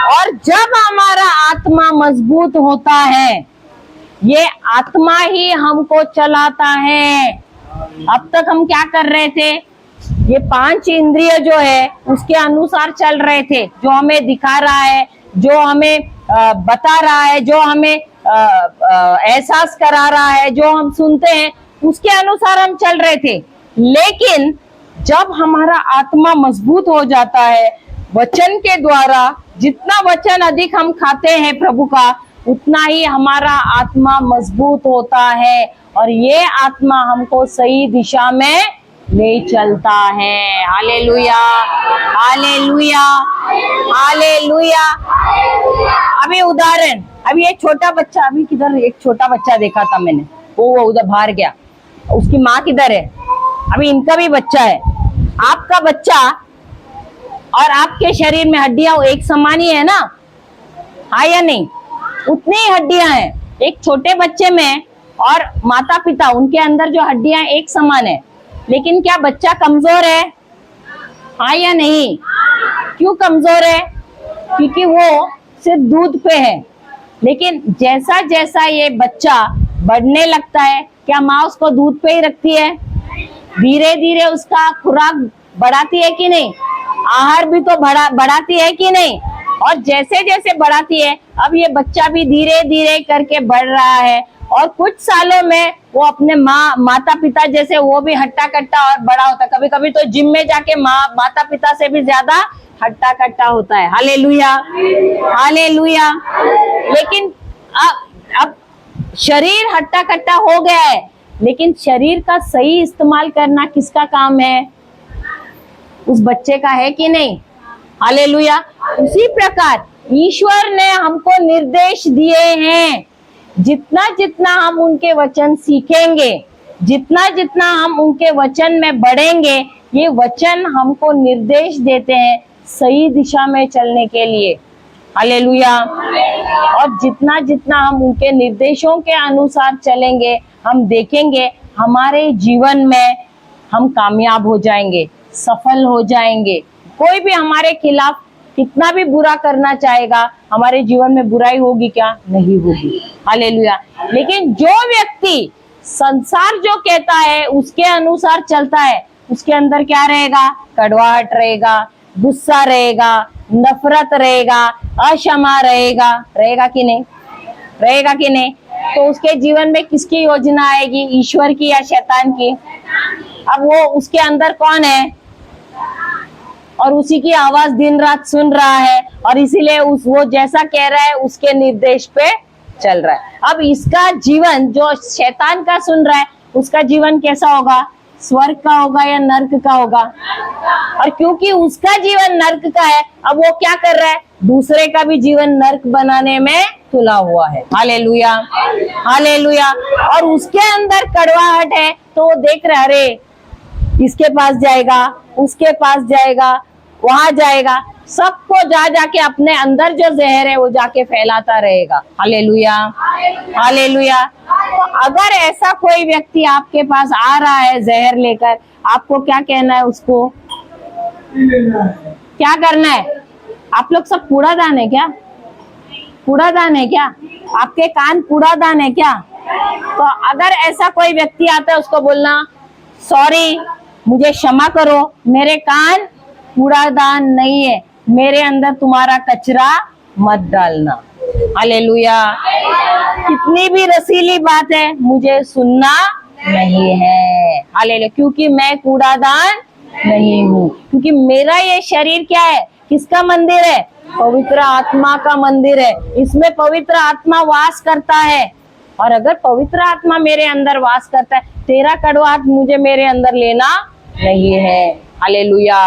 और जब हमारा आत्मा मजबूत होता है, ये आत्मा ही हमको चलाता है। अब तक हम क्या कर रहे थे? ये 5 इंद्रिय जो है उसके अनुसार चल रहे थे, जो हमें दिखा रहा है, जो हमें बता रहा है, जो हमें एहसास करा रहा है, जो हम सुनते हैं उसके अनुसार हम चल रहे थे। लेकिन जब हमारा आत्मा मजबूत हो जाता है वचन के द्वारा, जितना वचन अधिक हम खाते हैं प्रभु का, उतना ही हमारा आत्मा मजबूत होता है और ये आत्मा हमको सही दिशा में ले चलता है। Hallelujah, hallelujah, hallelujah. अभी उदाहरण, अभी एक छोटा बच्चा, अभी किधर एक छोटा बच्चा देखा था मैंने, वो उधर बाहर गया, उसकी माँ किधर है? अभी इनका भी बच्चा है। आपका बच्चा और आपके शरीर में हड्डियां एक समान ही है ना? हाँ या नहीं? उतनी ही हड्डियां हैं एक छोटे बच्चे में, और माता पिता उनके अंदर जो हड्डियां एक समान है। लेकिन क्या बच्चा कमजोर है? हाँ या नहीं? क्यों कमजोर है? क्योंकि वो सिर्फ दूध पे है। लेकिन जैसा जैसा ये बच्चा बढ़ने लगता है, क्या माँ उसको दूध पे ही रखती है? धीरे धीरे उसका खुराक बढ़ाती है कि नहीं? आहार भी तो बढ़ाती है कि नहीं? और जैसे जैसे बढ़ाती है, अब ये बच्चा भी धीरे धीरे करके बढ़ रहा है और कुछ सालों में वो अपने माता पिता जैसे वो भी हट्टा कट्टा और बड़ा होता है। कभी कभी तो जिम में जाके माता पिता से भी ज्यादा हट्टा कट्टा होता है। Hallelujah, hallelujah. लेकिन अब शरीर हट्टा कट्टा हो गया है, लेकिन शरीर का सही इस्तेमाल करना किसका काम है? उस बच्चे का है कि नहीं? हालेलुया। उसी प्रकार ईश्वर ने हमको निर्देश दिए हैं। जितना जितना हम उनके वचन सीखेंगे, जितना जितना हम उनके वचन में बढ़ेंगे, ये वचन हमको निर्देश देते हैं सही दिशा में चलने के लिए। हालेलुया। और जितना जितना हम उनके निर्देशों के अनुसार चलेंगे, हम देखेंगे हमारे जीवन में हम कामयाब हो जाएंगे, सफल हो जाएंगे। कोई भी हमारे खिलाफ कितना भी बुरा करना चाहेगा, हमारे जीवन में बुराई होगी क्या? नहीं होगी। हालेलुया। लेकिन जो व्यक्ति संसार जो कहता है उसके अनुसार चलता है, उसके अंदर क्या रहेगा? कड़वाहट रहेगा, गुस्सा रहेगा, नफरत रहेगा, अक्षमा रहेगा। रहेगा कि नहीं? रहेगा कि नहीं? तो उसके जीवन में किसकी योजना आएगी? ईश्वर की या शैतान की? अब वो उसके अंदर कौन है? और उसी की आवाज दिन रात सुन रहा है और इसीलिए वो जैसा कह रहा है उसके निर्देश पे चल रहा है। अब इसका जीवन जो शैतान का सुन रहा है, उसका जीवन कैसा होगा? स्वर्ग का होगा या नर्क का होगा? और क्योंकि उसका जीवन नर्क का है, अब वो क्या कर रहा है? दूसरे का भी जीवन नर्क बनाने में तुला हुआ है। Hallelujah, hallelujah. और उसके अंदर कड़वाहट है तो वो देख रहा है, अरे इसके पास जाएगा, उसके पास जाएगा, वहां जाएगा, सबको जा जाके अपने अंदर जो जहर है वो जाके फैलाता रहेगा। Hallelujah, hallelujah. तो अगर ऐसा कोई व्यक्ति आपके पास आ रहा है जहर लेकर, आपको क्या कहना है? उसको क्या करना है? आप लोग सब कूड़ादान है क्या? कूड़ादान है क्या? आपके कान कूड़ादान है क्या? तो अगर ऐसा कोई व्यक्ति आता है, उसको बोलना, सॉरी, मुझे क्षमा करो, मेरे कान कूड़ादान नहीं है, मेरे अंदर तुम्हारा कचरा मत डालना। हालेलुया। कितनी भी रसीली बात है, मुझे सुनना नहीं है। हालेलुया। क्योंकि मैं कूड़ादान नहीं हूँ, क्योंकि मेरा ये शरीर क्या है? किसका मंदिर है? पवित्र आत्मा का मंदिर है। इसमें पवित्र आत्मा वास करता है। और अगर पवित्र आत्मा मेरे अंदर वास करता है, तेरा कड़वाहट मुझे मेरे अंदर लेना नहीं है। Hallelujah,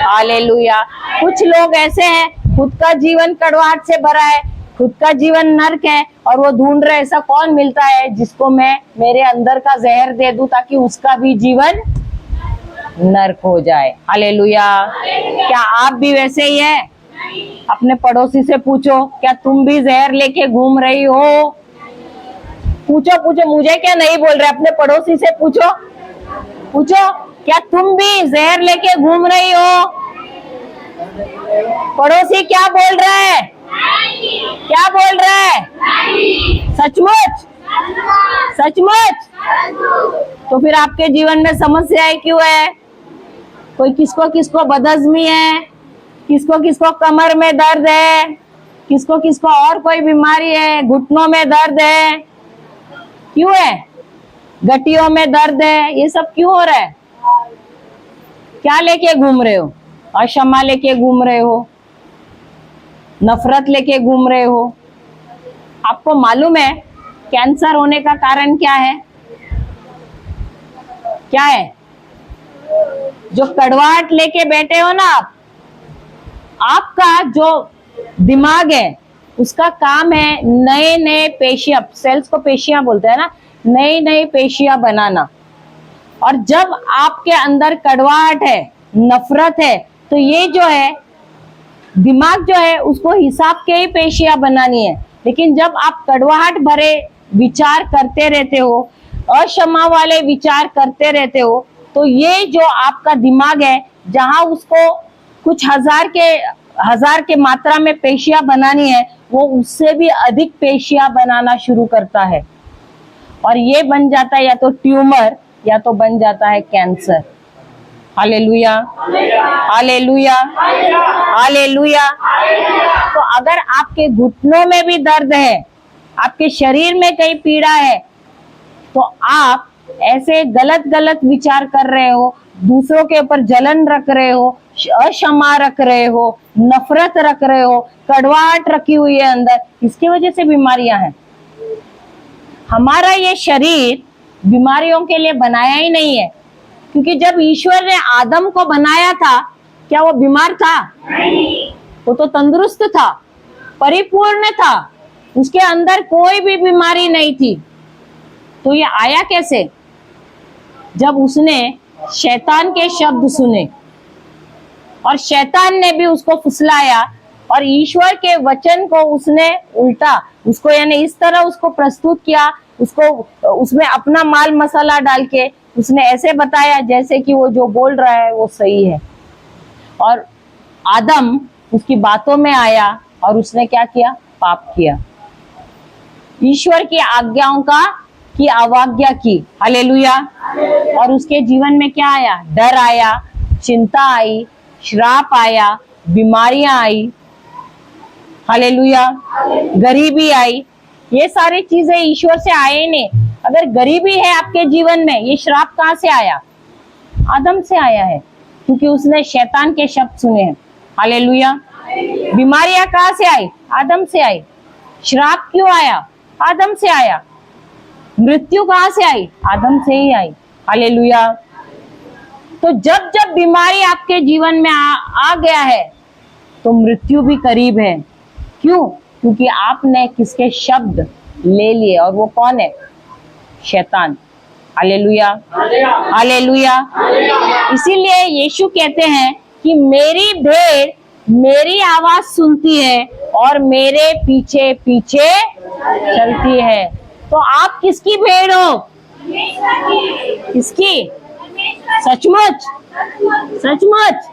hallelujah. कुछ लोग ऐसे हैं, खुद का जीवन कड़वाहट से भरा है, खुद का जीवन नर्क है, और वो ढूंढ रहे ऐसा कौन मिलता है जिसको मैं मेरे अंदर का जहर दे दूं ताकि उसका भी जीवन नर्क हो जाए। हालेलुया। क्या आप भी वैसे ही है? अपने पड़ोसी से पूछो, क्या तुम भी जहर लेके घूम रही हो? पूछो, पूछो, मुझे क्या नहीं बोल रहे, अपने पड़ोसी से पूछो, पूछो, क्या तुम भी जहर लेके घूम रही हो? पड़ोसी क्या बोल रहा है? क्या बोल रहा है? सचमुच? सचमुच? तो फिर आपके जीवन में समस्याएं क्यों है? कोई किसको किसको बदहजमी है, किसको किसको कमर में दर्द है, किसको किसको और कोई बीमारी है, घुटनों में दर्द है। क्यों है? गठियों में दर्द है, ये सब क्यों हो रहा है? क्या लेके घूम रहे हो? अक्षमा लेके घूम रहे हो, नफरत लेके घूम रहे हो। आपको मालूम है कैंसर होने का कारण क्या है? क्या है? जो कड़वाहट लेके बैठे हो ना आप, आपका जो दिमाग है उसका काम है नए नए पेशियां, सेल्स को पेशियां बोलते हैं ना, नई नई पेशियां बनाना। और जब आपके अंदर कड़वाहट है, नफरत है, तो ये जो है दिमाग जो है उसको हिसाब के ही पेशियां बनानी है। लेकिन जब आप कड़वाहट भरे विचार करते रहते हो, अक्षमा वाले विचार करते रहते हो, तो ये जो आपका दिमाग है जहां उसको कुछ हजार के मात्रा में पेशियां बनानी है, वो उससे भी अधिक पेशियां बनाना शुरू करता है। और ये बन जाता है या तो ट्यूमर या तो बन जाता है कैंसर। Hallelujah, hallelujah, hallelujah. तो अगर आपके घुटनों में भी दर्द है, आपके शरीर में कहीं पीड़ा है, तो आप ऐसे गलत गलत विचार कर रहे हो, दूसरों के ऊपर जलन रख रहे हो, अक्षमा रख रहे हो, नफरत रख रहे हो, कड़वाहट रखी हुई है अंदर, इसकी वजह से बीमारियां हैं। हमारा ये शरीर बीमारियों के लिए बनाया ही नहीं है, क्योंकि जब ईश्वर ने आदम को बनाया था, क्या वो बीमार था? वो तो तंदुरुस्त था, परिपूर्ण था, उसके अंदर कोई भी बीमारी नहीं थी। तो ये आया कैसे? जब उसने शैतान के शब्द सुने और शैतान ने भी उसको फुसलाया और ईश्वर के वचन को उसने उल्टा, उसको यानी इस तरह उसको प्रस्तुत किया, उसको उसमें अपना माल मसाला डाल के उसने ऐसे बताया जैसे कि वो जो बोल रहा है वो सही है। और आदम उसकी बातों में आया और उसने क्या किया? पाप किया, ईश्वर की आज्ञाओं की अवज्ञा की। हालेलुया। और उसके जीवन में क्या आया? डर आया, चिंता आई, श्राप आया, बीमारियां आई। हालेलुया। गरीबी आई। ये सारी चीजें ईश्वर से आए नहीं। अगर गरीबी है आपके जीवन में, ये श्राप कहां से आया? आदम से आया है, क्योंकि उसने शैतान के शब्द सुने हैं। हालेलुया। बीमारियां कहां से आई? आदम से आई। श्राप क्यों आया? आदम से आया। मृत्यु कहां से आई? आदम से ही आई। हालेलुया। तो जब जब बीमारी आपके जीवन में आ गया है, तो मृत्यु भी करीब है। क्यों? क्योंकि आपने किसके शब्द ले लिए, और वो कौन है? शैतान। Hallelujah, hallelujah. इसीलिए यीशु कहते हैं कि मेरी भेड़ मेरी आवाज सुनती है और मेरे पीछे पीछे चलती है। तो आप किसकी भेड़ हो? किसकी? सचमुच, सचमुच।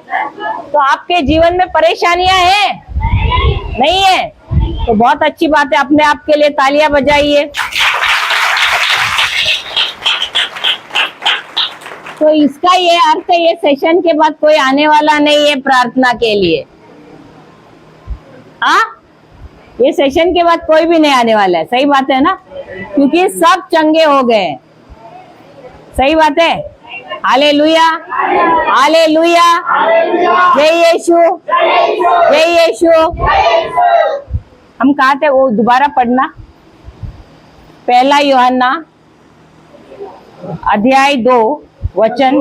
तो आपके जीवन में परेशानियां हैं? नहीं है? तो बहुत अच्छी बात है, अपने आप के लिए तालियां बजाइए। तो इसका ये अर्थ है, ये सेशन के बाद कोई आने वाला नहीं है प्रार्थना के लिए। हाँ, ये सेशन के बाद कोई भी नहीं आने वाला है। सही बात है ना? क्योंकि सब चंगे हो गए। सही बात है। Hallelujah, hallelujah. जय यीशु, जय यीशु। हम कहा थे वो दोबारा पढ़ना, 1 यूहन्ना अध्याय 2 वचन।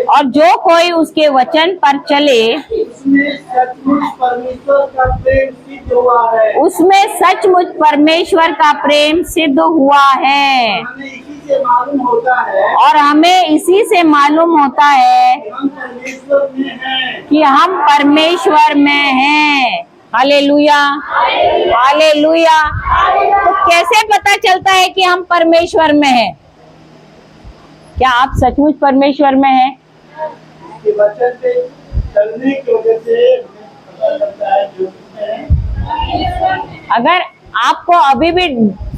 और जो कोई उसके वचन पर चले, उसमें सचमुच परमेश्वर का प्रेम सिद्ध हुआ है। उसमें सचमुच परमेश्वर का प्रेम सिद्ध हुआ है। हमें इसी से मालूम होता है, और हमें इसी से मालूम होता है हम परमेश्वर में हैं। कि हम परमेश्वर में हैं। Hallelujah, hallelujah. तो कैसे पता चलता है कि हम परमेश्वर में हैं? क्या आप सचमुच परमेश्वर में हैं? इसके वचन पे चलने की वजह से हमें पता चलता है जो है। अगर आपको अभी भी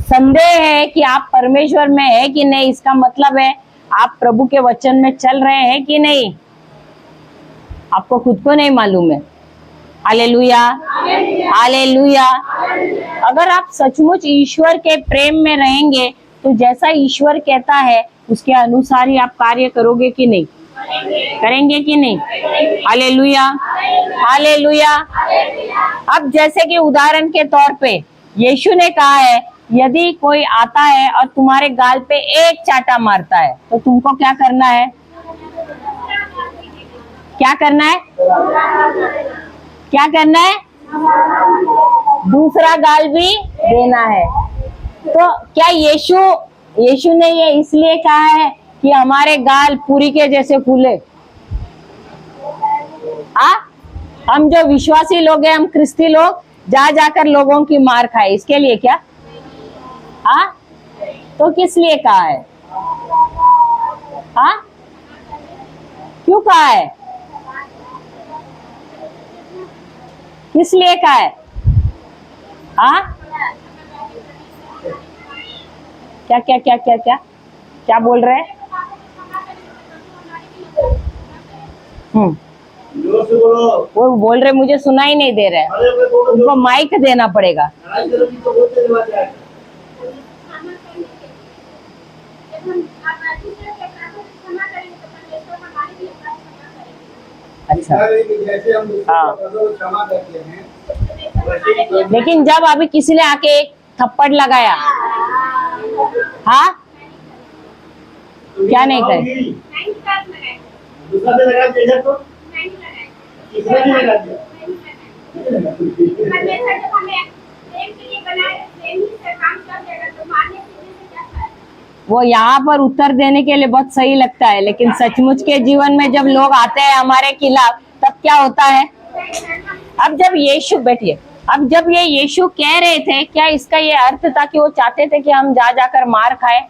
संदेह है कि आप परमेश्वर में है कि नहीं, इसका मतलब है आप प्रभु के वचन में चल रहे हैं कि नहीं, आपको खुद को नहीं मालूम है। Hallelujah, hallelujah. अगर आप सचमुच ईश्वर के प्रेम में रहेंगे तो जैसा ईश्वर कहता है उसके अनुसार ही आप कार्य करोगे कि नहीं? करेंगे कि नहीं? Hallelujah, hallelujah. अब जैसे कि उदाहरण के तौर पे यीशु ने कहा है, यदि कोई आता है और तुम्हारे गाल पे एक चाटा मारता है तो तुमको क्या करना है? क्या करना है? क्या करना है? दूसरा गाल भी देना है। तो क्या यीशु ने ये इसलिए कहा है कि हमारे गाल पूरी के जैसे फूले? हम जो विश्वासी लोग हैं, हम क्रिस्ती लोग जा जाकर लोगों की मार खाए, इसके लिए क्या? तो किस लिए कहा है? क्यों कहा है? किस लिए कहा है? क्या क्या क्या क्या क्या क्या बोल रहे हैं? जोर से बोलो। वो बोल रहे, मुझे सुनाई नहीं दे रहा है, अरे मैं बोलो, उनको माइक देना पड़ेगा। लड़ाई करोगी तो बहुत तेज आवाज आएगी। अच्छा, जैसे हम हाँ। क्षमा करते हैं, लेकिन जब अभी किसी ने आके एक थप्पड़ लगाया, क्या नहीं करे? दूसरा से लगा दिया तो तीसरा भी लगा दिया। वो यहाँ पर उत्तर देने के लिए बहुत सही लगता है, लेकिन सचमुच के जीवन में जब लोग आते हैं हमारे खिलाफ, तब क्या होता है? अब जब यीशु, बैठिए, अब जब ये यीशु कह रहे थे, क्या इसका ये अर्थ था कि वो चाहते थे कि हम जा जाकर मार खाए?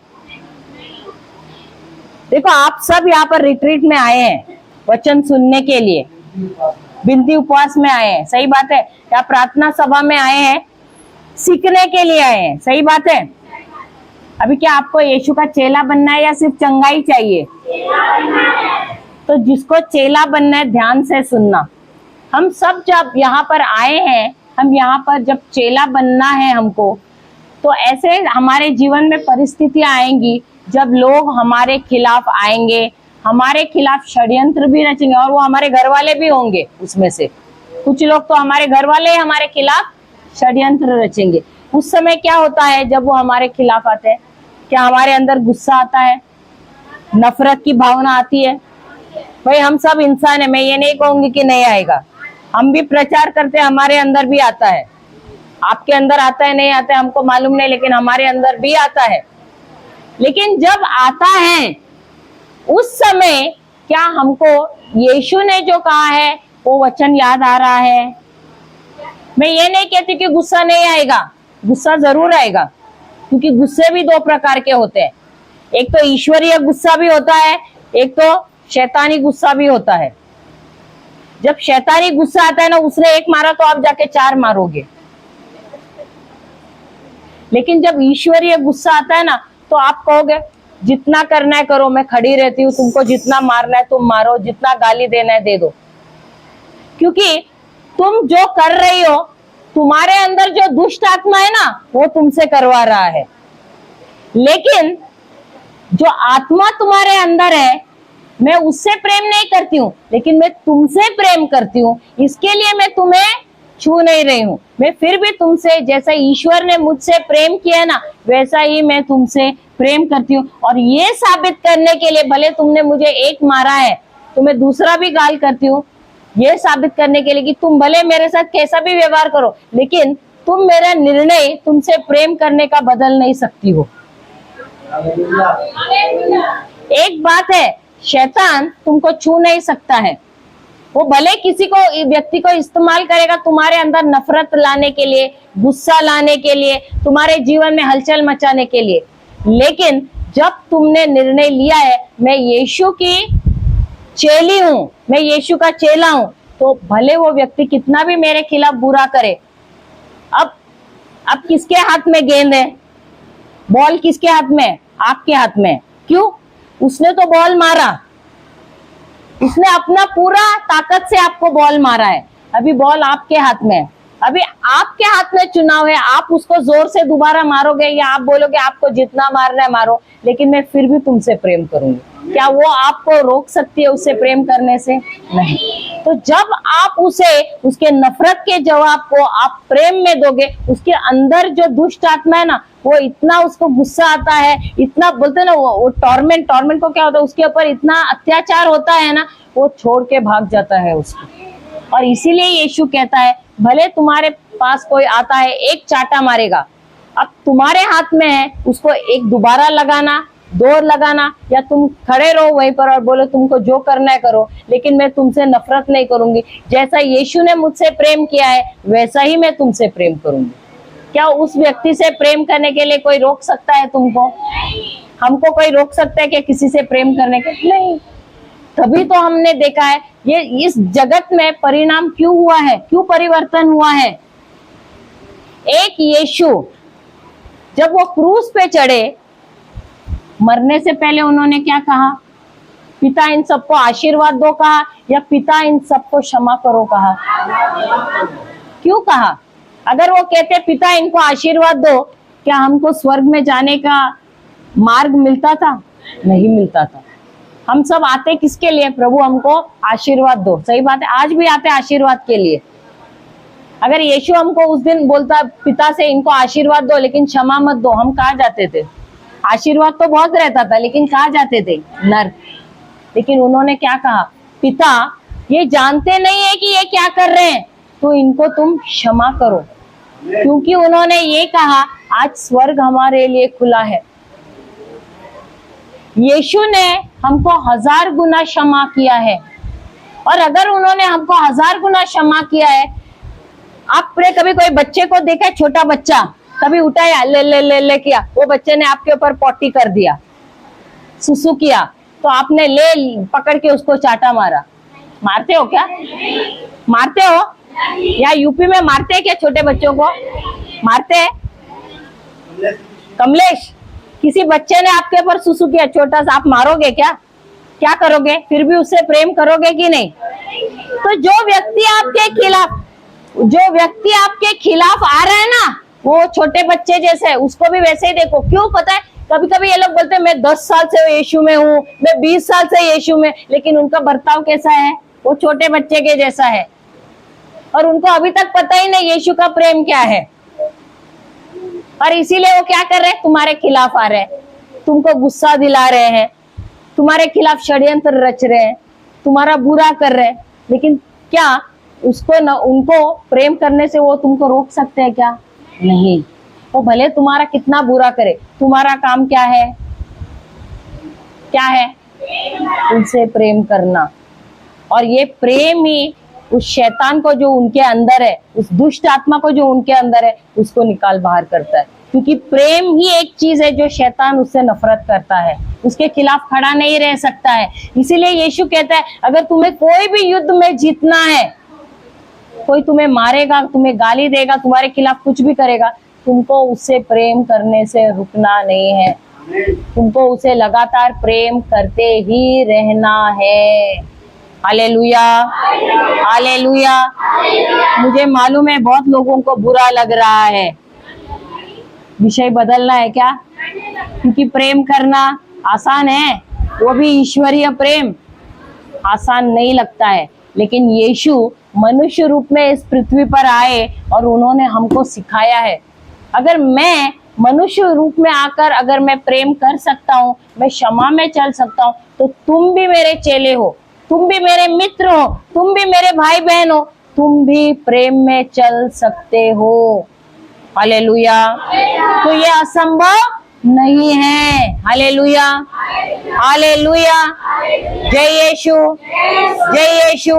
देखो, आप सब यहाँ पर रिट्रीट में आए हैं वचन सुनने के लिए, बिनती उपवास में आए हैं, सही बात है। या प्रार्थना सभा में आए हैं, सीखने के लिए आए हैं, सही बात है। अभी क्या आपको यीशु का चेला बनना है या सिर्फ चंगाई चाहिए? तो जिसको चेला बनना है, ध्यान से सुनना। हम सब जब यहाँ पर आए हैं, हम यहाँ पर जब चेला बनना है हमको, तो ऐसे हमारे जीवन में परिस्थितियां आएंगी जब लोग हमारे खिलाफ आएंगे, हमारे खिलाफ षड्यंत्र भी रचेंगे, और वो हमारे घर वाले भी होंगे। उसमें से कुछ लोग तो हमारे घर वाले हमारे खिलाफ षड्यंत्र रचेंगे। उस समय क्या होता है जब वो हमारे खिलाफ आते हैं? क्या हमारे अंदर गुस्सा आता है? नफरत की भावना आती है? भाई, हम सब इंसान है, मैं ये नहीं कहूंगी कि नहीं आएगा। हम भी प्रचार करते हैं, हमारे अंदर भी आता है। आपके अंदर आता है नहीं आता है हमको मालूम नहीं, लेकिन हमारे अंदर भी आता है। लेकिन जब आता है उस समय क्या हमको यीशु ने जो कहा है वो वचन याद आ रहा है? मैं ये नहीं कहती कि गुस्सा नहीं आएगा, गुस्सा जरूर आएगा, क्योंकि गुस्से भी दो प्रकार के होते हैं। एक तो ईश्वरीय गुस्सा भी होता है, एक तो शैतानी गुस्सा भी होता है। जब शैतानी गुस्सा आता है ना, उसने एक मारा तो आप जाके 4 मारोगे। लेकिन जब ईश्वरीय गुस्सा आता है ना, तो आप कहोगे जितना करना है करो, मैं खड़ी रहती हूँ, तुमको जितना मारना है तुम मारो, जितना गाली देना है दे दो। क्योंकि तुम जो कर रही हो, तुम्हारे अंदर जो दुष्ट आत्मा है ना, वो तुमसे करवा रहा है। लेकिन जो आत्मा तुम्हारे अंदर है, मैं उससे प्रेम नहीं करती हूँ, लेकिन मैं तुमसे प्रेम करती हूँ, इसके लिए मैं तुम्हें छू नहीं रही हूँ। मैं फिर भी तुमसे, जैसा ईश्वर ने मुझसे प्रेम किया ना, वैसा ही मैं तुमसे प्रेम करती हूँ। और ये साबित करने के लिए, भले तुमने मुझे एक मारा है तो मैं दूसरा भी गाल करती हूँ, ये साबित करने के लिए कि तुम भले मेरे साथ कैसा भी व्यवहार करो, लेकिन तुम मेरा निर्णय तुमसे प्रेम करने का बदल नहीं सकती हो। एक बात है, शैतान तुमको छू नहीं सकता है। वो भले किसी को, व्यक्ति को इस्तेमाल करेगा तुम्हारे अंदर नफरत लाने के लिए, गुस्सा लाने के लिए, तुम्हारे जीवन में हलचल मचाने के लिए। लेकिन जब तुमने निर्णय लिया है मैं यीशु की चेली हूं, मैं यीशु का चेला हूं, तो भले वो व्यक्ति कितना भी मेरे खिलाफ बुरा करे। अब किसके हाथ में गेंद है? बॉल किसके हाथ में? आपके हाथ में। क्यों? उसने तो बॉल मारा, उसने अपना पूरा ताकत से आपको बॉल मारा है। अभी बॉल आपके हाथ में है, अभी आपके हाथ में चुनाव है, आप उसको जोर से दोबारा मारोगे या आप बोलोगे आपको जितना मारना है मारो, लेकिन मैं फिर भी तुमसे प्रेम करूंगी। क्या वो आपको रोक सकती है उससे प्रेम करने से? नहीं। तो जब आप उसे उसके नफरत के जवाब को आप प्रेम में दोगे, उसके अंदर जो दुष्ट आत्मा है ना, वो इतना उसको गुस्सा आता है, इतना बोलते हैं ना वो टॉर्मेंट को क्या होता है, उसके ऊपर इतना अत्याचार होता है ना, वो छोड़ के भाग जाता है उसको। और इसीलिए यीशु कहता है भले तुम्हारे पास कोई आता है एक चाटा मारेगा, अब तुम्हारे हाथ में है उसको एक दोबारा लगाना, दो लगाना, या तुम खड़े रहो वहीं पर और बोलो तुमको जो करना है करो, लेकिन मैं तुमसे नफरत नहीं करूंगी। जैसा यीशु ने मुझसे प्रेम किया है वैसा ही मैं तुमसे प्रेम करूंगी। क्या उस व्यक्ति से प्रेम करने के लिए कोई रोक सकता है तुमको? हमको कोई रोक सकता है क्या किसी से प्रेम करने के? नहीं। तभी तो हमने देखा है ये इस जगत में परिणाम क्यों हुआ है, क्यों परिवर्तन हुआ है। एक यीशु जब वो क्रूस पे चढ़े, मरने से पहले उन्होंने क्या कहा? पिता इन सबको आशीर्वाद दो कहा या पिता इन सबको क्षमा करो कहा? क्यों कहा? अगर वो कहते पिता इनको आशीर्वाद दो, क्या हमको स्वर्ग में जाने का मार्ग मिलता था? नहीं मिलता था। हम सब आते किसके लिए? प्रभु हमको आशीर्वाद दो। सही बात है, आज भी आते आशीर्वाद के लिए। अगर यीशु हमको उस दिन बोलता पिता से इनको आशीर्वाद दो लेकिन क्षमा मत दो, हम कहाँ जाते थे? आशीर्वाद तो बहुत रहता था लेकिन कहाँ जाते थे? नर्क। लेकिन उन्होंने क्या कहा? पिता ये जानते नहीं है कि ये क्या कर रहे हैं, तो इनको तुम क्षमा करो। क्योंकि उन्होंने ये कहा आज स्वर्ग हमारे लिए खुला है। यीशु ने हमको 1000 गुना क्षमा किया है, और अगर उन्होंने हमको 1000 गुना क्षमा किया है, आपने कभी कोई बच्चे को देखा है? छोटा बच्चा कभी उठाया ले ले ले ले किया, वो बच्चे ने आपके ऊपर पॉटी कर दिया, सुसु किया, तो आपने ले पकड़ के उसको चाटा मारा? मारते हो क्या? मारते हो? या यूपी में मारते हैं क्या छोटे बच्चों को? मारते हैं? कमलेश, किसी बच्चे ने आपके ऊपर सुसु किया छोटा सा, आप मारोगे क्या? क्या करोगे? फिर भी उससे प्रेम करोगे कि नहीं? तो जो व्यक्ति आपके खिलाफ आ रहा है ना, वो छोटे बच्चे जैसे है, उसको भी वैसे ही देखो। क्यों पता है? कभी कभी ये लोग बोलते हैं मैं 10 साल से यीशु में हूँ, मैं 20 साल से यीशु में, लेकिन उनका बर्ताव कैसा है? वो छोटे बच्चे के जैसा है, और उनको अभी तक पता ही नहीं यीशु का प्रेम क्या है। और इसीलिए वो क्या कर रहे हैं? तुम्हारे खिलाफ आ रहे हैं, तुमको गुस्सा दिला रहे हैं, तुम्हारे खिलाफ षड्यंत्र रच रहे हैं, तुम्हारा बुरा कर रहे हैं। लेकिन क्या उनको प्रेम करने से वो तुमको रोक सकते हैं क्या? नहीं। वो भले तुम्हारा कितना बुरा करे, तुम्हारा काम क्या है? क्या है? उनसे प्रेम करना। और ये प्रेम ही उस शैतान को जो उनके अंदर है, उस दुष्ट आत्मा को जो उनके अंदर है, उसको निकाल बाहर करता है। क्योंकि प्रेम ही एक चीज है जो शैतान उससे नफरत करता है, उसके खिलाफ खड़ा नहीं रह सकता है। इसीलिए यीशु कहता है अगर तुम्हें कोई भी युद्ध में जीतना है, कोई तुम्हें मारेगा, तुम्हें गाली देगा, तुम्हारे खिलाफ कुछ भी करेगा, तुमको उससे प्रेम करने से रुकना नहीं है, तुमको उसे लगातार प्रेम करते ही रहना है। Hallelujah, hallelujah. मुझे मालूम है बहुत लोगों को बुरा लग रहा है, विषय बदलना है क्या? क्योंकि प्रेम करना आसान है, वो भी ईश्वरीय प्रेम आसान नहीं लगता है। लेकिन यीशु मनुष्य रूप में इस पृथ्वी पर आए और उन्होंने हमको सिखाया है। अगर मैं मनुष्य रूप में आकर अगर मैं प्रेम कर सकता हूँ, मैं क्षमा में चल सकता हूँ, तो तुम भी मेरे चेले हो, तुम भी मेरे मित्र हो, तुम भी मेरे भाई बहन हो, तुम भी प्रेम में चल सकते हो। हालेलुया। तो ये असंभव नहीं है। Hallelujah, hallelujah. जय यीशु, जय यीशु,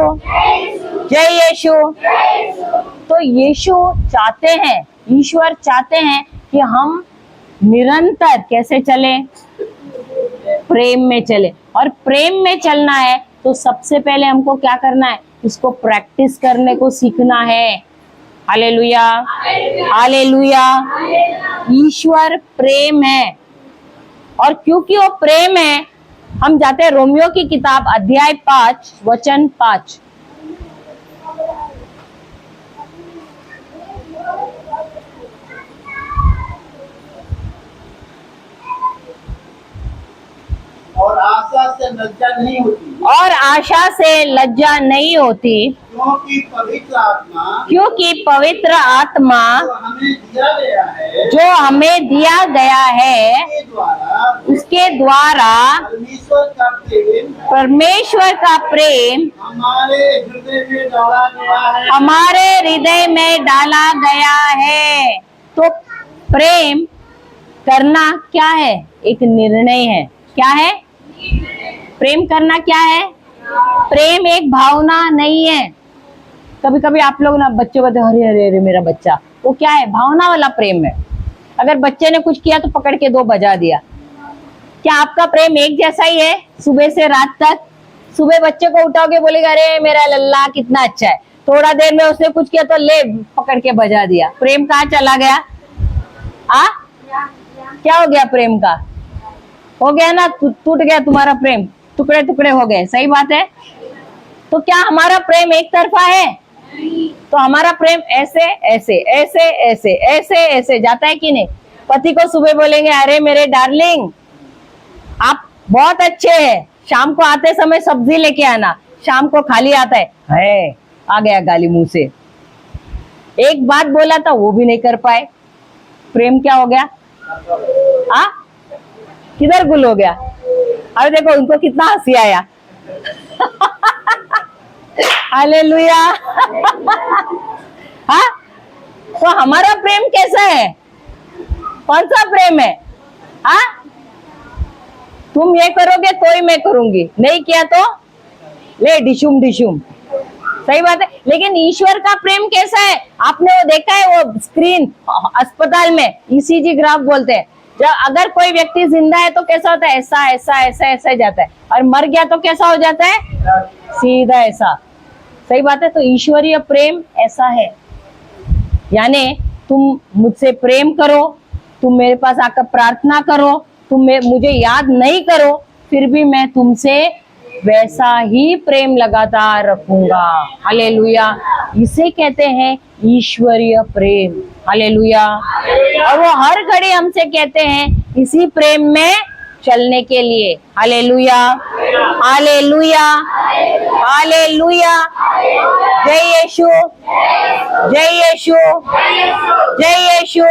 जय यीशु। तो यीशु चाहते हैं, ईश्वर चाहते हैं कि हम निरंतर कैसे चले? प्रेम में चले। और प्रेम में चलना है तो सबसे पहले हमको क्या करना है? इसको प्रैक्टिस करने को सीखना है। Hallelujah, hallelujah. ईश्वर प्रेम है, और क्योंकि वो प्रेम है, हम जाते हैं रोमियो की किताब अध्याय 5 वचन 5। से लज्जा नहीं होती, और आशा से लज्जा नहीं होती, क्योंकि पवित्र आत्मा क्योंकि पवित्र आत्मा जो हमें दिया गया है, जो हमें दिया गया है के द्वारा उसके द्वारा परमेश्वर का प्रेम परमेश्वर का प्रेम हमारे हृदय में डाला गया है। हमारे हृदय में डाला गया है। तो प्रेम करना क्या है? एक निर्णय है। क्या है? प्रेम करना क्या है? प्रेम एक भावना नहीं है। कभी कभी आप लोग ना बच्चों को अरे अरे अरे मेरा बच्चा, वो क्या है? भावना वाला प्रेम है। अगर बच्चे ने कुछ किया तो पकड़ के 2 बजा दिया। क्या आपका प्रेम एक जैसा ही है सुबह से रात तक? सुबह बच्चे को उठाओगे, बोलेगा अरे मेरा लल्ला कितना अच्छा है, थोड़ा देर में उसने कुछ किया तो ले पकड़ के बजा दिया। प्रेम कहाँ चला गया? क्या हो गया प्रेम का? हो गया ना, टूट गया तुम्हारा प्रेम, टुकड़े टुकड़े हो गए। सही बात है। तो क्या हमारा प्रेम एक तरफा है? तो हमारा प्रेम ऐसे ऐसे ऐसे ऐसे ऐसे ऐसे जाता है कि नहीं? पति को सुबह बोलेंगे अरे मेरे डार्लिंग आप बहुत अच्छे हैं, शाम को आते समय सब्जी लेके आना। शाम को खाली आता है आ गया गाली मुंह से। एक बात बोला था वो भी नहीं कर पाए। प्रेम क्या हो गया? किधर गुल हो गया? अरे देखो उनको कितना हंसी आया। हालेलुया। हाँ, तो हमारा प्रेम कैसा है? कौन सा प्रेम है? हाँ, तुम ये करोगे तो ही मैं करूंगी, नहीं किया तो ले डिशुम डिशुम। सही बात है। लेकिन ईश्वर का प्रेम कैसा है? आपने वो देखा है, वो स्क्रीन अस्पताल में ईसीजी ग्राफ बोलते हैं, जब अगर कोई व्यक्ति जिंदा है तो कैसा होता है? ऐसा ऐसा ऐसा ऐसा जाता है, और मर गया तो कैसा हो जाता है? सीधा ऐसा। सही बात है। तो ईश्वरीय प्रेम ऐसा है, यानी तुम मुझसे प्रेम करो, तुम मेरे पास आकर प्रार्थना करो, तुम मुझे याद नहीं करो, फिर भी मैं तुमसे वैसा ही प्रेम लगातार रखूंगा। हालेलुया। इसे कहते हैं ईश्वरीय प्रेम। हालेलुया। और वो हर घड़ी हमसे कहते हैं इसी प्रेम में चलने के लिए। Hallelujah, hallelujah, hallelujah. जय यीशु, जय यीशु, जय यीशु।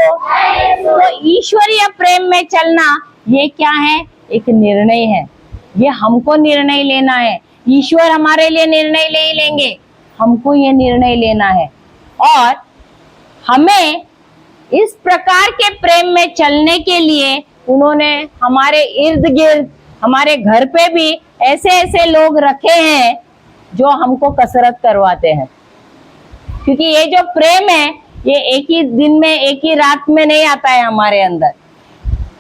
तो ईश्वरीय प्रेम में चलना ये क्या है? एक निर्णय है। ये हमको निर्णय लेना है। ईश्वर हमारे लिए निर्णय ले लेंगे, हमको ये निर्णय लेना है। और हमें इस प्रकार के प्रेम में चलने के लिए उन्होंने हमारे इर्द गिर्द, हमारे घर पे भी ऐसे ऐसे लोग रखे हैं जो हमको कसरत करवाते हैं। क्योंकि ये जो प्रेम है ये एक ही दिन में, एक ही रात में नहीं आता है हमारे अंदर।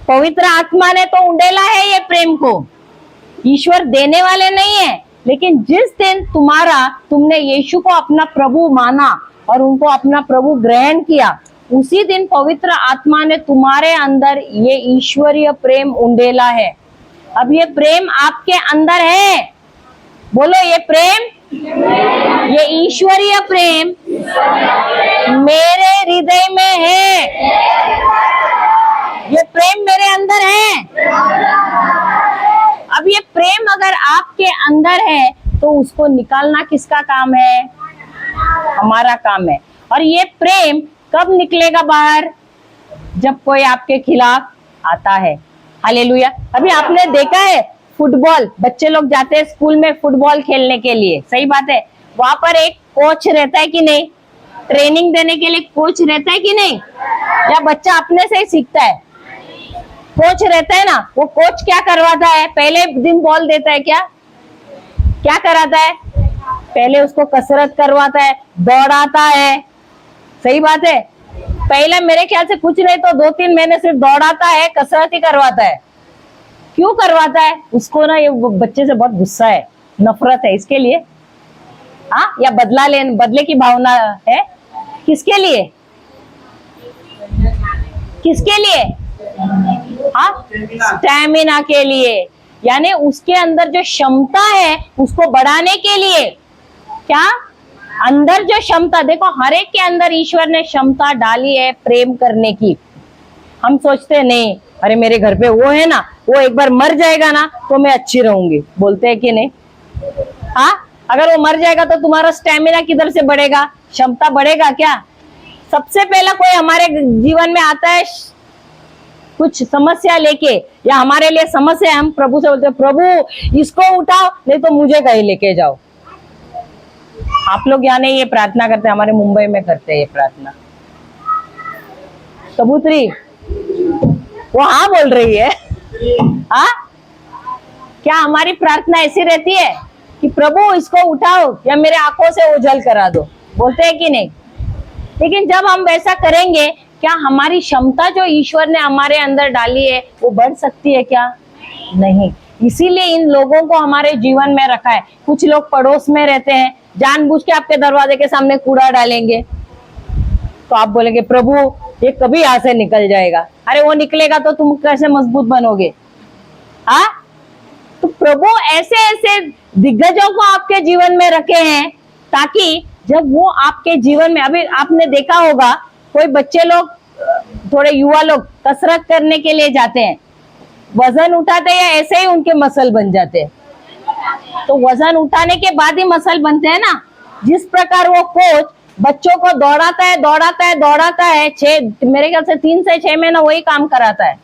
पवित्र आत्मा ने तो उंडेला है ये प्रेम को। ईश्वर देने वाले नहीं है, लेकिन जिस दिन तुमने यीशु को अपना प्रभु माना और उनको अपना प्रभु ग्रहण किया, उसी दिन पवित्र आत्मा ने तुम्हारे अंदर ये ईश्वरीय प्रेम उंडेला है। अब ये प्रेम आपके अंदर है। बोलो ये प्रेम, ये ईश्वरीय प्रेम मेरे हृदय में है। ये प्रेम मेरे अंदर है। अब ये प्रेम अगर आपके अंदर है तो उसको निकालना किसका काम है? हमारा काम है। और ये प्रेम कब निकलेगा बाहर? जब कोई आपके खिलाफ आता है। हालेलुया। अभी आपने देखा है फुटबॉल, बच्चे लोग जाते हैं स्कूल में फुटबॉल खेलने के लिए। सही बात है। वहां पर एक कोच रहता है कि नहीं? ट्रेनिंग देने के लिए कोच रहता है कि नहीं? या बच्चा अपने से ही सीखता है? कोच रहता है ना। वो कोच क्या करवाता है? पहले दिन बॉल देता है, क्या कराता है? पहले उसको कसरत करवाता है, दौड़ाता है। सही बात है। पहले मेरे ख्याल से कुछ नहीं तो 2-3 महीने सिर्फ दौड़ाता है, कसरत ही करवाता है। क्यों करवाता है? उसको ना ये बच्चे से बहुत गुस्सा है, नफरत है इसके लिए। हाँ, या बदले की भावना है। किसके लिए? किसके लिए? हाँ, स्टैमिना के लिए। यानी उसके अंदर जो क्षमता है उसको बढ़ाने के लिए। क्या? अंदर जो क्षमता, देखो हर एक के अंदर ईश्वर ने क्षमता डाली है प्रेम करने की। हम सोचते हैं नहीं, अरे मेरे घर पे वो है ना, वो एक बार मर जाएगा ना तो मैं अच्छी रहूंगी, बोलते हैं कि नहीं? हाँ, अगर वो मर जाएगा तो तुम्हारा स्टेमिना किधर से बढ़ेगा, क्षमता बढ़ेगा क्या? सबसे पहला कोई हमारे जीवन में आता है कुछ समस्या लेके, या हमारे लिए समस्या है, हम प्रभु से बोलते हैं प्रभु इसको उठाओ, नहीं तो मुझे कहीं लेके जाओ। आप लोग यहाँ नहीं ये प्रार्थना करते, हमारे मुंबई में करते हैं ये प्रार्थना। कबूतरी वो हाँ बोल रही है। हाँ, क्या हमारी प्रार्थना ऐसी रहती है कि प्रभु इसको उठाओ या मेरे आंखों से ओझल करा दो, बोलते हैं कि नहीं? लेकिन जब हम वैसा करेंगे, क्या हमारी क्षमता जो ईश्वर ने हमारे अंदर डाली है वो बढ़ सकती है क्या? नहीं। इसीलिए इन लोगों को हमारे जीवन में रखा है। कुछ लोग पड़ोस में रहते हैं, जानबूझ के आपके दरवाजे के सामने कूड़ा डालेंगे, तो आप बोलेंगे प्रभु ये कभी यहाँ से निकल जाएगा। अरे वो निकलेगा तो तुम कैसे मजबूत बनोगे? हाँ, तो प्रभु ऐसे ऐसे दिग्गजों को आपके जीवन में रखे हैं ताकि जब वो आपके जीवन में, अभी आपने देखा होगा कोई बच्चे लोग, थोड़े युवा लोग कसरत करने के लिए जाते हैं, वजन उठाते हैं या ऐसे ही उनके मसल बन जाते हैं? तो वजन उठाने के बाद ही मसल बनते हैं ना। जिस प्रकार वो कोच बच्चों को दौड़ाता है मेरे ख्याल से 3 से 6 महीना वही काम कराता है।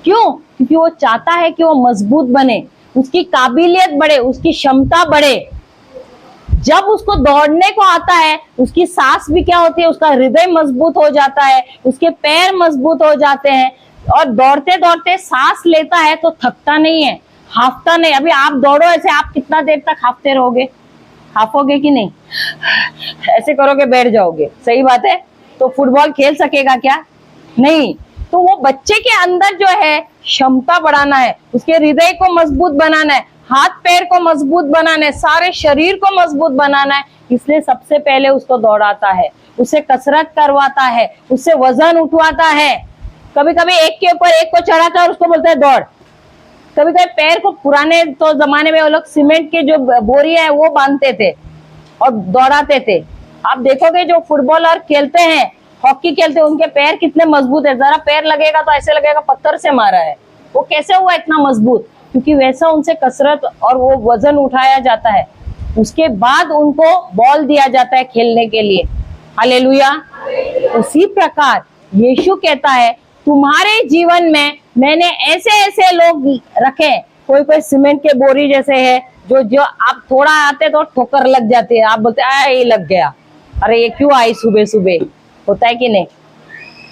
क्यों? क्योंकि वो चाहता है कि वो मजबूत बने, उसकी काबिलियत बढ़े, उसकी क्षमता बढ़े। जब उसको दौड़ने को आता है, उसकी सांस भी क्या होती है, उसका हृदय मजबूत हो जाता है, उसके पैर मजबूत हो जाते हैं, और दौड़ते दौड़ते सांस लेता है तो थकता नहीं है, हाफता नहीं। अभी आप दौड़ो ऐसे, आप कितना देर तक हाफते रहोगे? हाफोगे कि नहीं? ऐसे करोगे बैठ जाओगे, सही बात है। तो फुटबॉल खेल सकेगा क्या? नहीं। तो वो बच्चे के अंदर जो है क्षमता बढ़ाना है, उसके हृदय को मजबूत बनाना है, हाथ पैर को मजबूत बनाना है, सारे शरीर को मजबूत बनाना है। इसलिए सबसे पहले उसको दौड़ाता है, उससे कसरत करवाता है, उससे वजन उठवाता है। कभी कभी एक के ऊपर एक को चढ़ाता है और उसको बोलता है दौड़। कभी कभी पैर को, पुराने तो जमाने में वो लोग सीमेंट के जो बोरियां है वो बांधते थे और दौड़ाते थे। आप देखोगे जो फुटबॉलर खेलते हैं, हॉकी खेलते हैं, उनके पैर कितने मजबूत है। जरा पैर लगेगा तो ऐसे लगेगा पत्थर से मारा है। वो कैसे हुआ इतना मजबूत? क्योंकि वैसा उनसे कसरत और वो वजन उठाया जाता है। उसके बाद उनको बॉल दिया जाता है खेलने के लिए। हालेलुया। उसी प्रकार यीशु कहता है तुम्हारे जीवन में मैंने ऐसे ऐसे लोग रखे, कोई कोई सीमेंट के बोरी जैसे है, जो आप थोड़ा आते तो ठोकर लग जाती है, आप बोलते ये लग गया, अरे ये क्यों आई सुबह सुबह, होता है कि नहीं?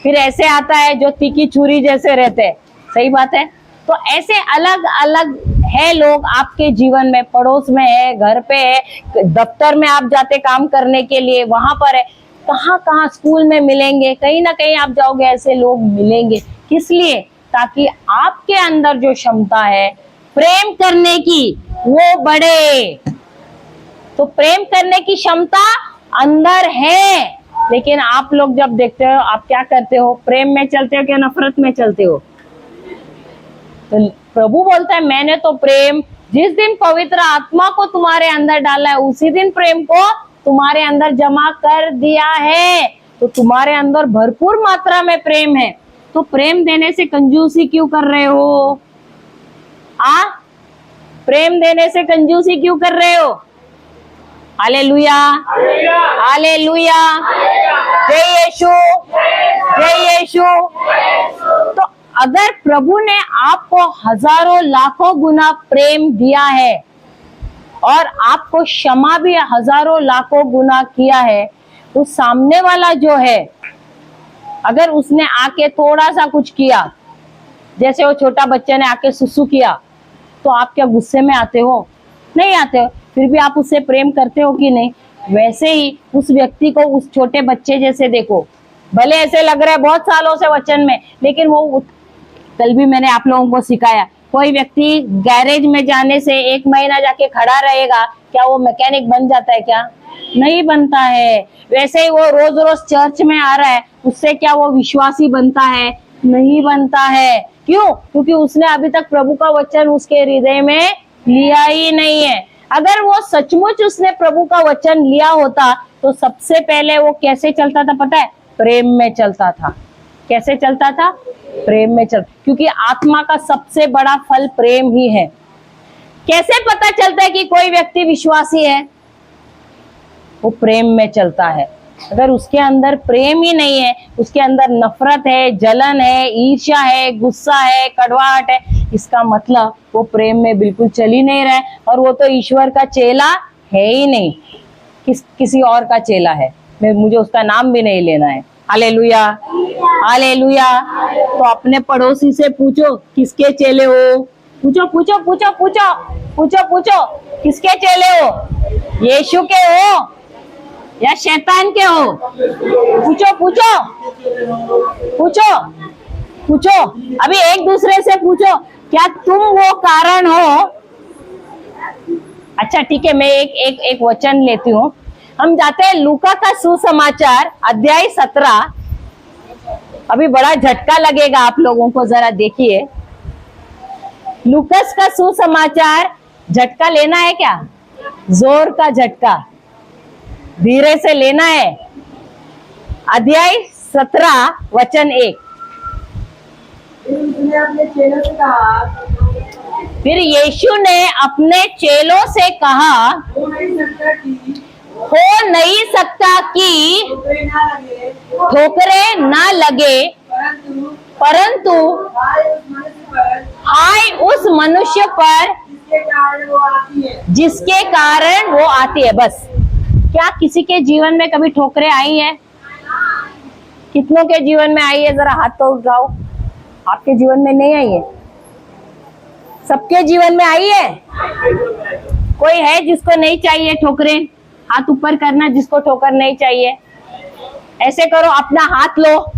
फिर ऐसे आता है जो तीखी छुरी जैसे रहते हैं, सही बात है। तो ऐसे अलग अलग है लोग आपके जीवन में, पड़ोस में है, घर पे है, दफ्तर में आप जाते काम करने के लिए, वहां पर है, कहाँ कहाँ स्कूल में मिलेंगे, कहीं ना कहीं आप जाओगे ऐसे लोग मिलेंगे। किस लिए? ताकि आपके अंदर जो क्षमता है प्रेम करने की वो बढ़े। तो प्रेम करने की क्षमता अंदर है, लेकिन आप लोग जब देखते हो, आप क्या करते हो? प्रेम में चलते हो क्या नफरत में चलते हो? तो प्रभु बोलता है मैंने तो प्रेम, जिस दिन पवित्र आत्मा को तुम्हारे अंदर डाला है उसी दिन प्रेम को तुम्हारे अंदर जमा कर दिया है। तो तुम्हारे अंदर भरपूर मात्रा में प्रेम है। तो प्रेम देने से कंजूसी क्यों कर रहे हो? प्रेम देने से कंजूसी क्यों कर रहे हो? हालेलुया, हालेलुया, जय यीशु, जय यीशु। तो अगर प्रभु ने आपको हजारों लाखों गुना प्रेम दिया है और आपको क्षमा भी हजारों लाखों गुना किया है, तो सामने वाला जो है, अगर उसने आके थोड़ा सा कुछ किया, जैसे वो छोटा बच्चे ने आके सुसु किया, तो आप क्या गुस्से में आते हो? नहीं आते हो। फिर भी आप उससे प्रेम करते हो कि नहीं? वैसे ही उस व्यक्ति को उस छोटे बच्चे जैसे देखो। भले ऐसे लग रहा है बहुत सालों से वचन में, लेकिन वो, कल भी मैंने आप लोगों को सिखाया, कोई व्यक्ति गैरेज में जाने से 1 महीना जाके खड़ा रहेगा, क्या वो मैकेनिक बन जाता है क्या? नहीं बनता है। वैसे ही वो रोज रोज चर्च में आ रहा है, उससे क्या वो विश्वासी बनता है? नहीं बनता है। क्यों? क्योंकि उसने अभी तक प्रभु का वचन उसके हृदय में लिया ही नहीं है। अगर वो सचमुच उसने प्रभु का वचन लिया होता तो सबसे पहले वो कैसे चलता था पता है? प्रेम में चलता था। कैसे चलता था? प्रेम में चल, क्योंकि आत्मा का सबसे बड़ा फल प्रेम ही है। कैसे पता चलता है कि कोई व्यक्ति विश्वासी है? वो प्रेम में चलता है। अगर उसके अंदर प्रेम ही नहीं है, उसके अंदर नफरत है, जलन है, ईर्ष्या है, गुस्सा है, कड़वाहट है, इसका मतलब वो प्रेम में बिल्कुल चल ही नहीं रहा है, और वो तो ईश्वर का चेला है ही नहीं, किसी और का चेला है। मुझे उसका नाम भी नहीं लेना है। Hallelujah, hallelujah. तो अपने पड़ोसी से पूछो, किसके चेले हो? पूछो पूछो पूछो पूछो पूछो पूछो, किसके चेले हो? यीशु के हो या शैतान के हो? पूछो पूछो पूछो पूछो। अभी एक दूसरे से पूछो, क्या तुम वो कारण हो? अच्छा ठीक है, मैं एक वचन लेती हूँ। हम जाते हैं लूका का सुसमाचार अध्याय 17। अभी बड़ा झटका लगेगा आप लोगों को, जरा देखिए। लूकस का सुसमाचार, झटका लेना है क्या? जोर का झटका, धीरे से लेना है। अध्याय 17 वचन 1। फिर यीशु ने अपने चेलों से कहा, हो नहीं सकता कि ठोकरें ना लगे, परंतु हाय उस मनुष्य पर जिसके कारण वो आती है। बस। क्या किसी के जीवन में कभी ठोकरें आई है? कितनों के जीवन में आई है? जरा हाथ तो उठाओ। आपके जीवन में नहीं आई है? सबके जीवन में आई है? कोई है जिसको नहीं चाहिए ठोकरें? हाथ ऊपर करना जिसको ठोकर नहीं चाहिए। ऐसे करो, अपना हाथ लो,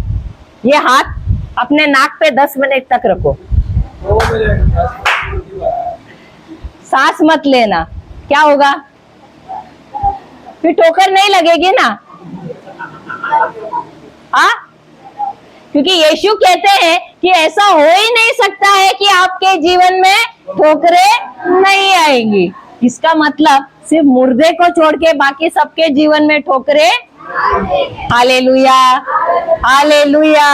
ये हाथ अपने नाक पे 10 मिनट तक रखो, सांस मत लेना। क्या होगा? फिर ठोकर नहीं लगेगी ना? हाँ, क्योंकि यीशु कहते हैं कि ऐसा हो ही नहीं सकता है कि आपके जीवन में ठोकरें नहीं आएंगी। इसका मतलब सिर्फ मुर्दे को छोड़ के बाकी सबके जीवन में ठोकरें। Hallelujah, hallelujah.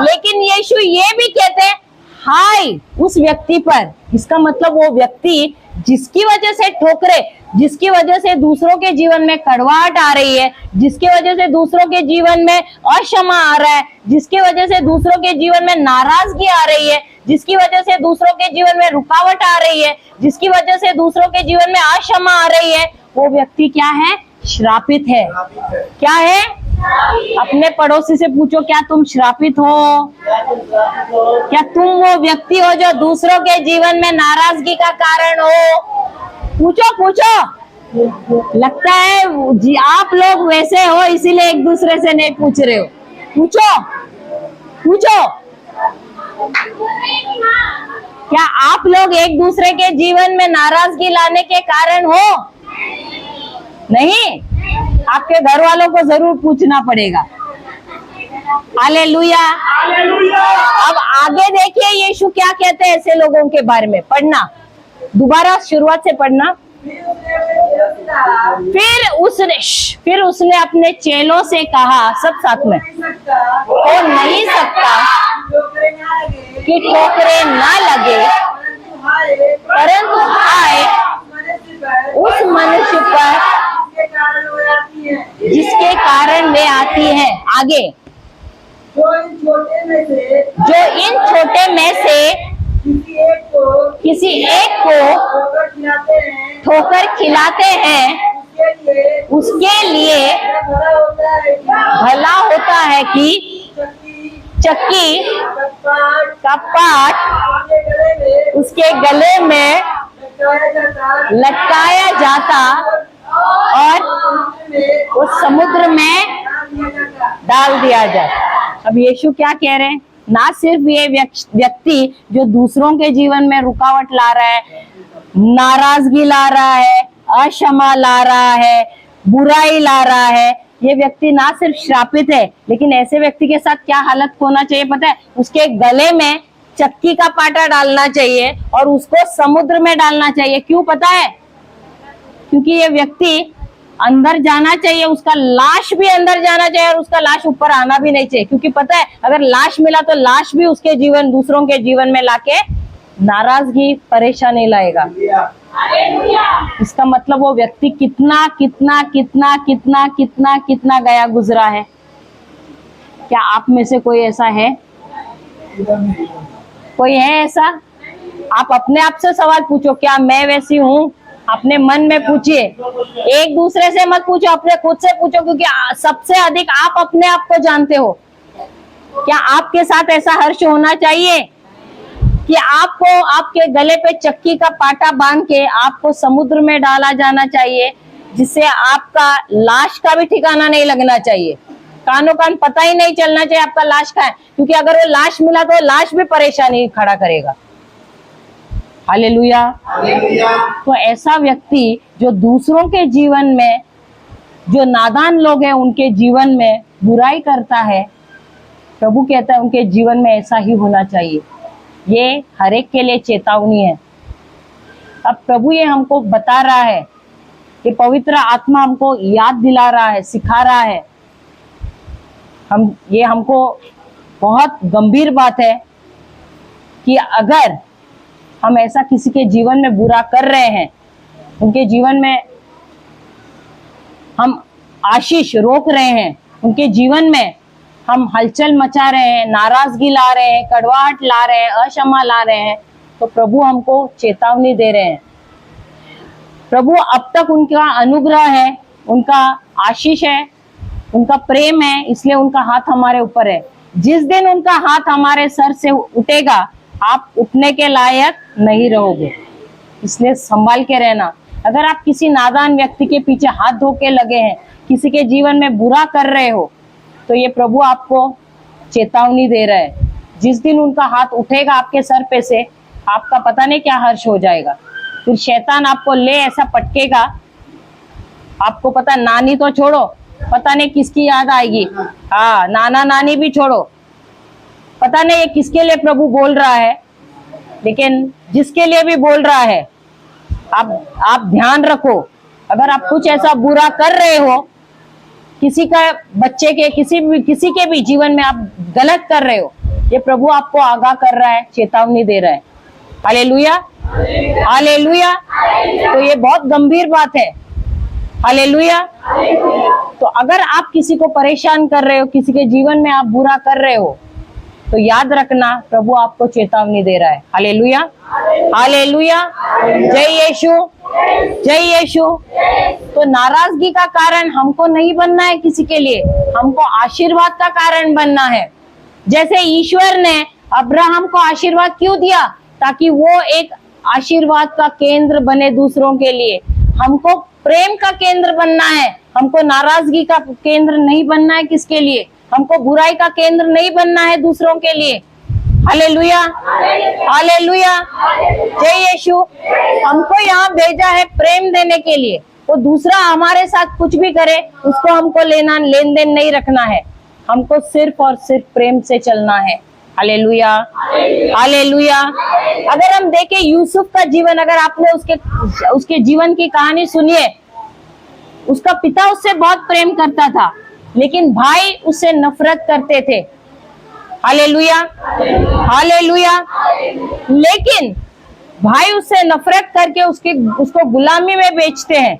लेकिन यीशु ये भी कहते हैं, हाय उस व्यक्ति पर। इसका मतलब वो व्यक्ति जिसकी वजह से ठोकरे, जिसकी वजह से दूसरों के जीवन में कड़वाहट आ रही है, जिसकी वजह से दूसरों के जीवन में अक्षमा आ रहा है, जिसकी वजह से दूसरों के जीवन में नाराजगी आ रही है, जिसकी वजह से दूसरों के जीवन में रुकावट आ रही है, जिसकी वजह से दूसरों के जीवन में अक्षमा आ रही है, वो व्यक्ति क्या है? श्रापित है। क्या है? अपने पड़ोसी से पूछो, क्या तुम श्रापित हो? क्या तुम वो व्यक्ति हो जो दूसरों के जीवन में नाराजगी का कारण हो? पूछो पूछो। लगता है जी आप लोग वैसे हो, इसीलिए एक दूसरे से नहीं पूछ रहे हो। पूछो पूछो। क्या आप लोग एक दूसरे के जीवन में नाराजगी लाने के कारण हो? नहीं, आपके घर वालों को जरूर पूछना पड़ेगा। हालेलुया। अब आगे देखिए यीशु क्या कहते हैं ऐसे लोगों के बारे में। पढ़ना, दोबारा शुरुआत से पढ़ना। फिर उसने अपने चेलों से कहा, सब साथ में, हो नहीं सकता कि ठोकरें ना लगे, परंतु हाय उस मनुष्य पर जिसके कारण वे आती है। आगे, जो इन छोटे में से किसी एक को ठोकर खिलाते हैं, उसके लिए भला होता है कि चक्की का पाट उसके गले में लटकाया जाता और उस समुद्र में डाल दिया जाता। अब यीशु क्या कह रहे हैं? ना सिर्फ ये व्यक्ति जो दूसरों के जीवन में रुकावट ला रहा है, नाराजगी ला रहा है, अक्षमा ला रहा है, बुराई ला रहा है, ये व्यक्ति ना सिर्फ श्रापित है, लेकिन ऐसे व्यक्ति के साथ क्या हालत होना चाहिए पता है? उसके गले में चक्की का पाटा डालना चाहिए और उसको समुद्र में डालना चाहिए। क्यों पता है? क्योंकि ये व्यक्ति अंदर जाना चाहिए, उसका लाश भी अंदर जाना चाहिए और उसका लाश ऊपर आना भी नहीं चाहिए, क्योंकि पता है अगर लाश मिला तो लाश भी उसके जीवन, दूसरों के जीवन में लाके नाराजगी, परेशानी लाएगा। इसका मतलब वो व्यक्ति कितना कितना कितना कितना कितना कितना गया गुजरा है। क्या आप में से कोई ऐसा है? कोई है ऐसा? आप अपने आप से सवाल पूछो, क्या मैं वैसी हूँ? अपने मन में पूछिए, एक दूसरे से मत पूछो, अपने खुद से पूछो, क्योंकि सबसे अधिक आप अपने आप को जानते हो। क्या आपके साथ ऐसा हर्ष होना चाहिए कि आपको आपके गले पे चक्की का पाटा बांध के आपको समुद्र में डाला जाना चाहिए, जिससे आपका लाश का भी ठिकाना नहीं लगना चाहिए, कानों कान पता ही नहीं चलना चाहिए आपका लाश का है, क्योंकि अगर वो लाश मिला तो लाश भी परेशानी खड़ा करेगा। हालेलुया। तो ऐसा व्यक्ति जो दूसरों के जीवन में, जो नादान लोग हैं उनके जीवन में बुराई करता है, प्रभु कहता है उनके जीवन में ऐसा ही होना चाहिए। ये हर एक के लिए चेतावनी है। अब प्रभु ये हमको बता रहा है कि पवित्र आत्मा हमको याद दिला रहा है, सिखा रहा है। ये हमको बहुत गंभीर बात है कि अगर हम ऐसा किसी के जीवन में बुरा कर रहे हैं, उनके जीवन में हम आशीष रोक रहे हैं, उनके जीवन में हम हलचल मचा रहे हैं, नाराजगी ला रहे हैं, कड़वाहट ला रहे हैं, अक्षमा ला रहे हैं, तो प्रभु हमको चेतावनी दे रहे हैं। प्रभु अब तक उनका अनुग्रह है, उनका आशीष है, उनका प्रेम है, इसलिए उनका हाथ हमारे ऊपर है। जिस दिन उनका हाथ हमारे सर से उठेगा, आप उठने के लायक नहीं रहोगे, इसलिए संभाल के रहना। अगर आप किसी नादान व्यक्ति के पीछे हाथ धो के लगे हैं, किसी के जीवन में बुरा कर रहे हो, तो ये प्रभु आपको चेतावनी दे रहा है। जिस दिन उनका हाथ उठेगा आपके सर पे से, आपका पता नहीं क्या हर्ष हो जाएगा। फिर शैतान आपको ले ऐसा पटकेगा, आपको पता, नानी तो छोड़ो, पता नहीं किसकी याद आएगी। हाँ, नाना नानी भी छोड़ो, पता नहीं ये किसके लिए प्रभु बोल रहा है, लेकिन जिसके लिए भी बोल रहा है, आप ध्यान रखो। अगर आप कुछ ऐसा बुरा कर रहे हो, किसी का बच्चे के, किसी के भी जीवन में आप गलत कर रहे हो, ये प्रभु आपको आगाह कर रहा है, चेतावनी दे रहा है। Hallelujah, hallelujah. तो ये बहुत गंभीर बात है। हालेलुया। तो अगर आप किसी को परेशान कर रहे हो, किसी के जीवन में आप बुरा कर रहे हो, तो याद रखना प्रभु आपको चेतावनी दे रहा है। Hallelujah, hallelujah. जय यीशु, जय यीशु। तो नाराजगी का कारण हमको नहीं बनना है किसी के लिए, हमको आशीर्वाद का कारण बनना है। जैसे ईश्वर ने अब्राहम को आशीर्वाद क्यों दिया? ताकि वो एक आशीर्वाद का केंद्र बने दूसरों के लिए। हमको प्रेम का केंद्र बनना है, हमको नाराजगी का केंद्र नहीं बनना है किसके लिए, हमको बुराई का केंद्र नहीं बनना है दूसरों के लिए। Hallelujah, hallelujah. जय यीशु। हमको यहाँ भेजा है प्रेम देने के लिए। वो दूसरा हमारे साथ कुछ भी करे, उसको हमको लेन देन नहीं रखना है, हमको सिर्फ और सिर्फ प्रेम से चलना है। Hallelujah, hallelujah. अगर हम देखें यूसुफ का जीवन, अगर आपने उसके जीवन की कहानी सुनिए, उसका पिता उससे बहुत प्रेम करता था, लेकिन भाई उससे नफरत करते थे। Hallelujah, hallelujah. लेकिन भाई उससे नफरत करके उसको गुलामी में बेचते हैं।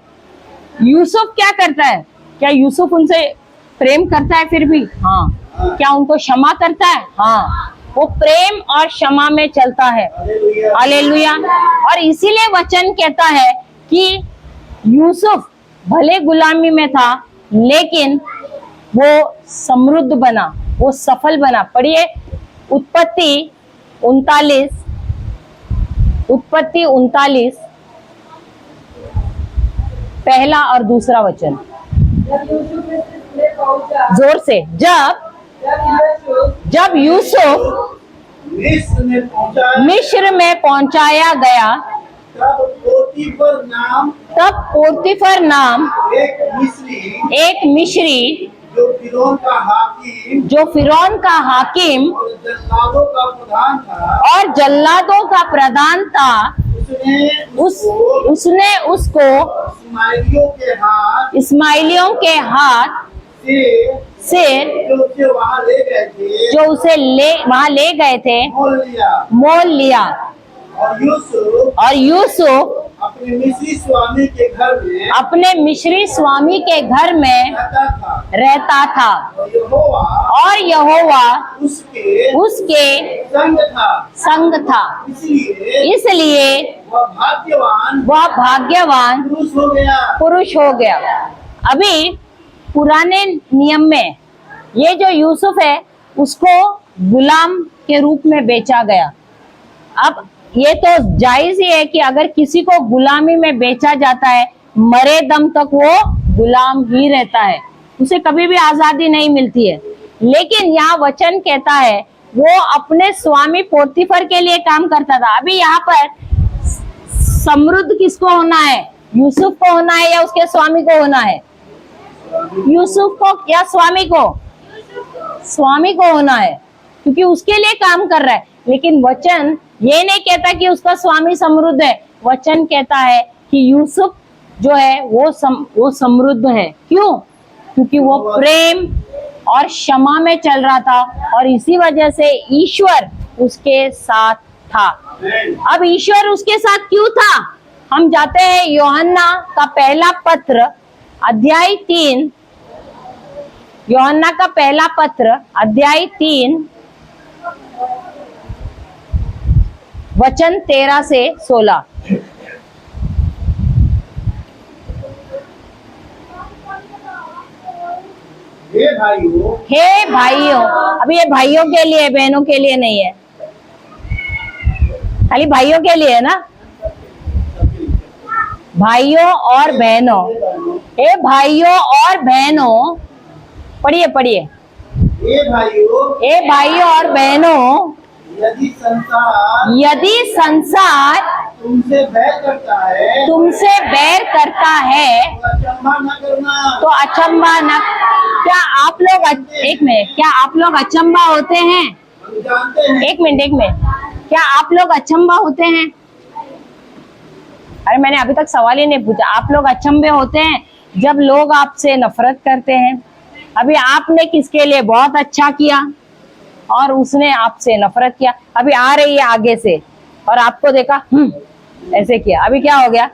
यूसुफ क्या करता है? क्या यूसुफ उनसे प्रेम करता है फिर भी? हाँ। क्या उनको क्षमा करता है? हाँ। वो प्रेम और क्षमा में चलता है। हालेलुया। और इसीलिए वचन कहता है कि यूसुफ भले गुलामी में था, लेकिन वो समृद्ध बना, वो सफल बना। पढ़िए उत्पत्ति 39 पहला और दूसरा वचन, जोर से। जब यूसुफ मिस्र में पहुंचाया गया, तब पोतीफर नाम एक मिस्री जो फिरौन का हाकिम और जल्लादों का प्रधान था, उसने उसको इस्माइलियों के हाथ से जो जो उसे वहां ले गए थे मोल लिया। और यूसुफ अपने मिस्री स्वामी के घर में अपने मिस्री स्वामी के घर में रहता था और यहोवा उसके संग था, इसलिए वह भाग्यवान पुरुष हो गया। अभी पुराने नियम में ये जो यूसुफ है उसको गुलाम के रूप में बेचा गया। अब ये तो जायज ही है कि अगर किसी को गुलामी में बेचा जाता है, मरे दम तक वो गुलाम ही रहता है, उसे कभी भी आजादी नहीं मिलती है। लेकिन यहाँ वचन कहता है वो अपने स्वामी पोतीफर के लिए काम करता था। अभी यहाँ पर समृद्ध किसको होना है? यूसुफ को होना है या उसके स्वामी को होना है? यूसुफ को या स्वामी को? स्वामी को होना है, क्योंकि उसके लिए काम कर रहा है। लेकिन वचन ये नहीं कहता कि उसका स्वामी समृद्ध है। वचन कहता है कि यूसुफ जो है वो समृद्ध है। क्यों? क्योंकि वो प्रेम और क्षमा में चल रहा था और इसी वजह से ईश्वर उसके साथ था। अब ईश्वर उसके साथ क्यों था? हम जाते हैं यूहन्ना का पहला पत्र अध्याय 3, यूहन्ना का पहला पत्र अध्याय 3 वचन 13 से 16। हे भाइयों, अभी ये भाइयों के लिए, बहनों के लिए नहीं है, खाली भाइयों के लिए है ना। भाइयों और बहनों, हे भाइयों और बहनों, पढ़िए पढ़िए। हे भाइयों और बहनों, यदि संसार तुमसे बैर करता है तो अचंबा न। क्या आप लोग एक मिनट, क्या आप लोग अचंबा होते हैं? एक मिनट, क्या आप लोग अचंबा होते हैं? अरे मैंने अभी तक सवाल ही नहीं पूछा। आप लोग अचंबे होते हैं जब लोग आपसे नफरत करते हैं? अभी आपने किसके लिए बहुत अच्छा किया और उसने आपसे नफरत किया। अभी आ रही है आगे से और आपको देखा ऐसे किया, अभी क्या हो गया?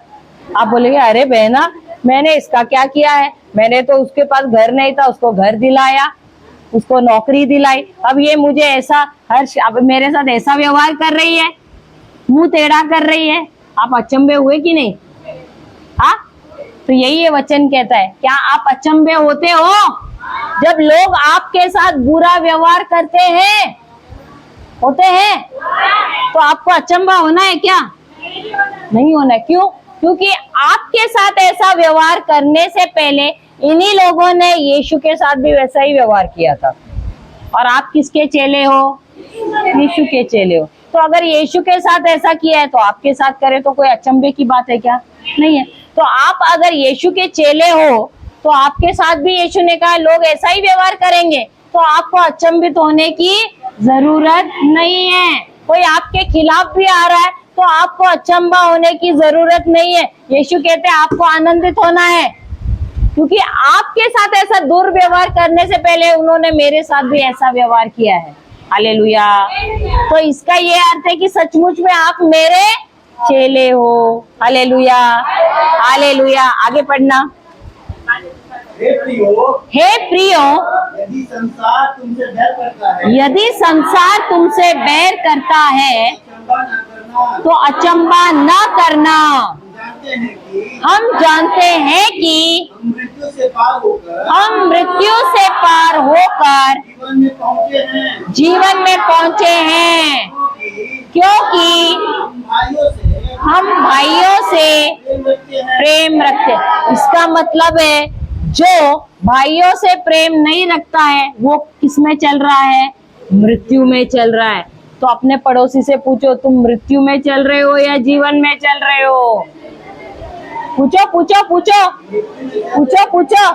आप बोलेंगे अरे बहना मैंने इसका क्या किया है, मैंने तो उसके पास घर नहीं था, उसको घर दिलाया, उसको नौकरी दिलाई, अब ये मुझे ऐसा अब मेरे साथ ऐसा व्यवहार कर रही है, मुंह टेढ़ा कर रही है। आप अचंभे हुए कि नहीं? हाँ, तो यही ये वचन कहता है। क्या आप अचंभे होते हो जब लोग आपके साथ बुरा व्यवहार करते हैं? होते हैं? तो आपको अचंभा होना है क्या? नहीं होना है। क्यों? क्योंकि आपके साथ ऐसा व्यवहार करने से पहले इन्हीं लोगों ने यीशु के साथ भी वैसा ही व्यवहार किया था। और आप किसके चेले हो? यीशु के चेले हो। तो अगर यीशु के साथ ऐसा किया है तो आपके साथ करे तो कोई अचंभे की बात है क्या? नहीं है। तो आप अगर यीशु के चेले हो तो आपके साथ भी यीशु ने कहा लोग ऐसा ही व्यवहार करेंगे, तो आपको अचंभित होने की जरूरत नहीं है। कोई आपके खिलाफ भी आ रहा है तो आपको अचंभा होने की जरूरत नहीं है। यीशु कहते हैं आपको आनंदित होना है, क्योंकि आपके साथ ऐसा दुर्व्यवहार करने से पहले उन्होंने मेरे साथ भी ऐसा व्यवहार किया है। हालेलुया। तो इसका ये अर्थ है कि सचमुच में आप मेरे चेले हो। Hallelujah, hallelujah. आगे पढ़ना। हे प्रियो, यदि संसार तुमसे बैर करता है, तो अचंबा न करना। हम जानते हैं कि हम मृत्यु से पार होकर जीवन में पहुंचे हैं, क्योंकि हम भाइयों से प्रेम रखते हैं। इसका मतलब है जो भाइयों से प्रेम नहीं रखता है वो किसमें चल रहा है? मृत्यु में चल रहा है। तो अपने पड़ोसी से पूछो तुम मृत्यु में चल रहे हो या जीवन में चल रहे हो? पूछो पूछो पूछो पूछो पूछो,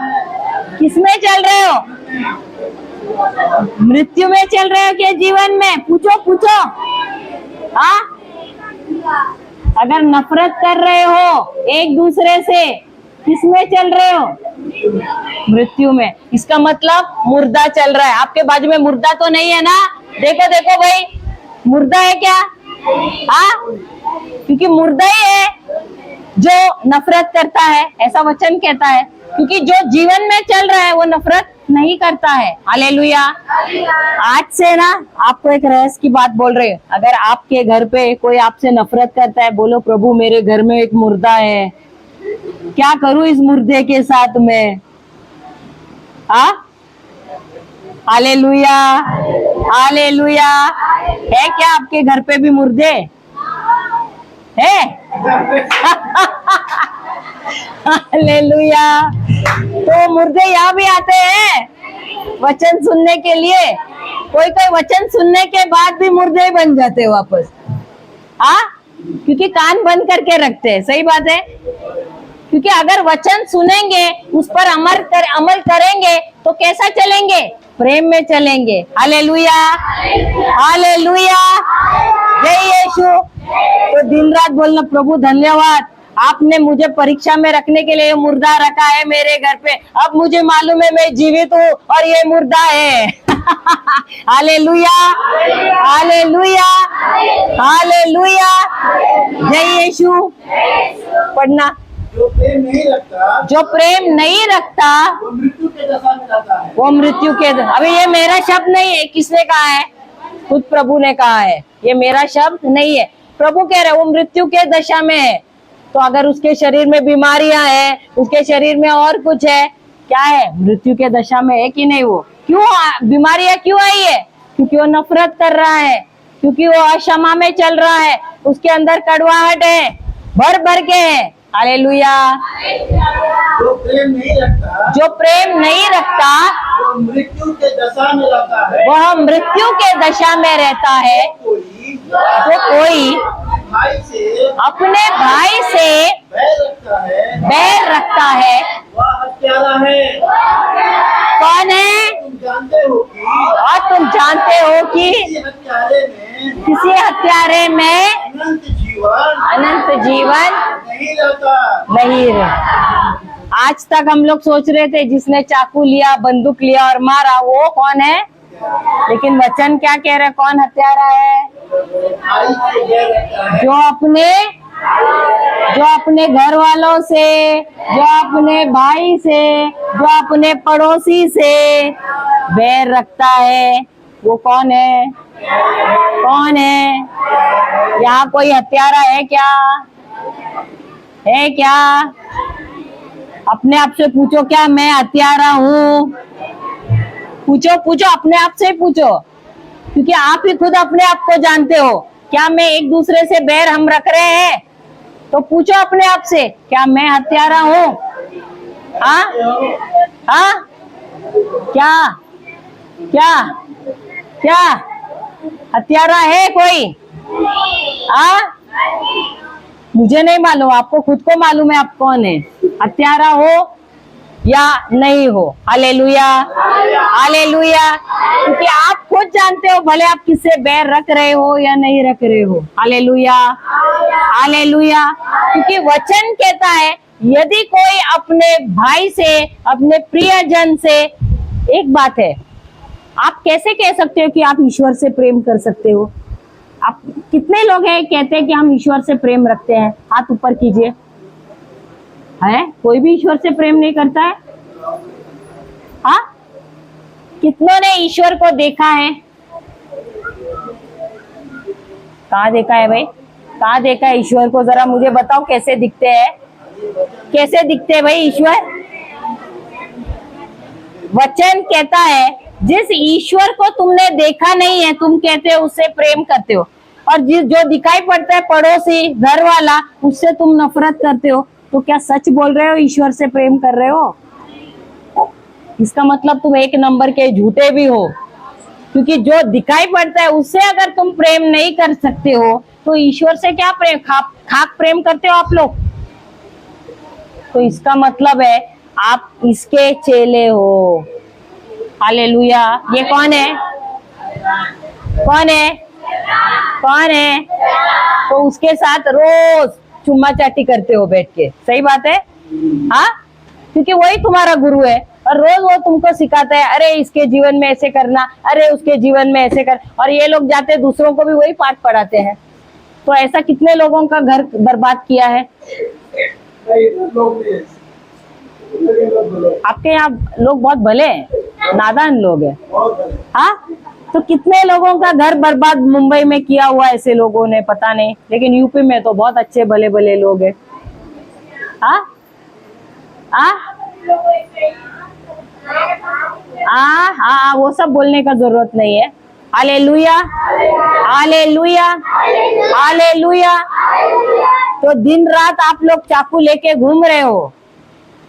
किसमें चल रहे हो? मृत्यु में चल रहे हो क्या जीवन में? पूछो पूछो। हाँ, अगर नफरत कर रहे हो एक दूसरे से, किसमें चल रहे हो? मृत्यु में। इसका मतलब मुर्दा चल रहा है। आपके बाजू में मुर्दा तो नहीं है ना? देखो देखो भाई, मुर्दा है क्या? हाँ, क्योंकि मुर्दा ही है जो नफरत करता है, ऐसा वचन कहता है। क्योंकि जो जीवन में चल रहा है वो नफरत नहीं करता है। हालेलुया। आज से ना आपको एक रहस्य की बात बोल रहे हैं। अगर आपके घर पे कोई आपसे नफरत करता है, बोलो प्रभु मेरे घर में एक मुर्दा है, क्या करूं इस मुर्दे के साथ में? Hallelujah, hallelujah. है क्या आपके घर पे भी मुर्दे है? हालेलुया। तो मुर्दे यहाँ भी आते हैं वचन सुनने के लिए। कोई कोई वचन सुनने के बाद भी मुर्दे ही बन जाते हैं वापस। क्योंकि कान बंद करके रखते हैं। सही बात है। क्योंकि अगर वचन सुनेंगे, उस पर अमल करेंगे तो कैसा चलेंगे? प्रेम में चलेंगे। हालेलुया, हालेलुया, जय यीशु। तो दिन रात बोलना प्रभु धन्यवाद, आपने मुझे परीक्षा में रखने के लिए मुर्दा रखा है मेरे घर पे। अब मुझे मालूम है मैं जीवित हूँ और ये मुर्दा है। हालेलुया, हालेलुया, हालेलुया, जय यीशु। पढ़ना। जो प्रेम नहीं रखता, जो प्रेम नहीं रखता वो मृत्यु के दशा में रहता है। वो मृत्यु के। अभी ये मेरा शब्द नहीं है, किसने कहा है? खुद प्रभु ने कहा है। ये मेरा शब्द नहीं है, प्रभु कह रहे वो मृत्यु के दशा में है। तो अगर उसके शरीर में बीमारियां हैं, उसके शरीर में और कुछ है, क्या है? मृत्यु के दशा में है कि नहीं? वो क्यों बीमारियां क्यों आई है? क्योंकि वो नफरत कर रहा है, क्योंकि वो अक्षमा में चल रहा है, उसके अंदर कड़वाहट है, भर भर के है। हालेलुया। जो प्रेम नहीं रखता, जो प्रेम नहीं रखता वो मृत्यु के दशा में रहता है। वह मृत्यु के दशा में रहता है। जो कोई भाई से अपने भाई से बैर रखता है वह हत्यारा है। कौन है? तुम जानते हो कि और तुम जानते हो कि किसी हत्यारे में अनंत जीवन नहीं रहता। नहीं रहे। आज तक हम लोग सोच रहे थे जिसने चाकू लिया, बंदूक लिया और मारा वो कौन है? लेकिन वचन क्या कह रहे? कौन हत्यारा है? भाई से बैर रखता है। जो अपने घर वालों से, जो अपने भाई से, जो अपने पड़ोसी से बैर रखता है, वो कौन है? कौन है? यहाँ कोई हत्यारा है क्या? है क्या? अपने आप से पूछो, क्या मैं हत्यारा हूँ? पूछो पूछो, अपने आप से पूछो, क्योंकि आप ही खुद अपने आप को जानते हो। क्या मैं एक दूसरे से बैर हम रख रहे हैं? तो पूछो अपने आप से, क्या मैं हत्यारा हूँ? हाँ हाँ, क्या क्या क्या हत्यारा है कोई? मुझे नहीं मालूम, आपको खुद को मालूम है आप कौन है, हत्यारा हो या नहीं हो। Hallelujah, hallelujah. क्योंकि आप खुद जानते हो, भले आप किससे बैर रख रहे हो या नहीं रख रहे हो। Hallelujah, hallelujah. क्योंकि वचन कहता है यदि कोई अपने भाई से, अपने प्रियजन से, एक बात है, आप कैसे कह सकते हो कि आप ईश्वर से प्रेम कर सकते हो? आप कितने लोग हैं कहते हैं कि हम ईश्वर से प्रेम रखते हैं? हाथ ऊपर कीजिए। है कोई भी ईश्वर से प्रेम नहीं करता है? हाँ, कितनों ने ईश्वर को देखा है? कहाँ देखा है भाई? कहाँ देखा है ईश्वर को? जरा मुझे बताओ कैसे दिखते हैं? कैसे दिखते हैं भाई ईश्वर? वचन कहता है जिस ईश्वर को तुमने देखा नहीं है, तुम कहते हो उससे प्रेम करते हो, और जिस जो दिखाई पड़ता है पड़ोसी, घर वाला, उससे तुम नफरत करते हो। तो क्या सच बोल रहे हो ईश्वर से प्रेम कर रहे हो? इसका मतलब तुम एक नंबर के झूठे भी हो। क्योंकि जो दिखाई पड़ता है उससे अगर तुम प्रेम नहीं कर सकते हो तो ईश्वर से क्या प्रेम? खाक प्रेम करते हो आप लोग। तो इसका मतलब है आप इसके चेले हो। हालेलुया। ये कौन है? कौन है? कौन है? तो उसके साथ रोज चुम्मा चाटी करते हो बैठ के, सही बात है? हाँ, क्योंकि वही तुम्हारा गुरु है और रोज वो तुमको सिखाता है, अरे इसके जीवन में ऐसे करना, अरे उसके जीवन में ऐसे कर, और ये लोग जाते दूसरों को भी वही पाठ पढ़ाते हैं। तो ऐसा कितने लोगों का घर बर्बाद किया है। आपके यहाँ लोग बहुत भले हैं, नादान लोग हैं। हाँ, तो कितने लोगों का घर बर्बाद मुंबई में किया हुआ ऐसे लोगों ने, पता नहीं, लेकिन यूपी में तो बहुत अच्छे भले भले लोग हैं। हाँ हाँ, वो सब बोलने का जरूरत नहीं है। Hallelujah, hallelujah, hallelujah. तो दिन रात आप लोग चाकू लेके घूम रहे हो,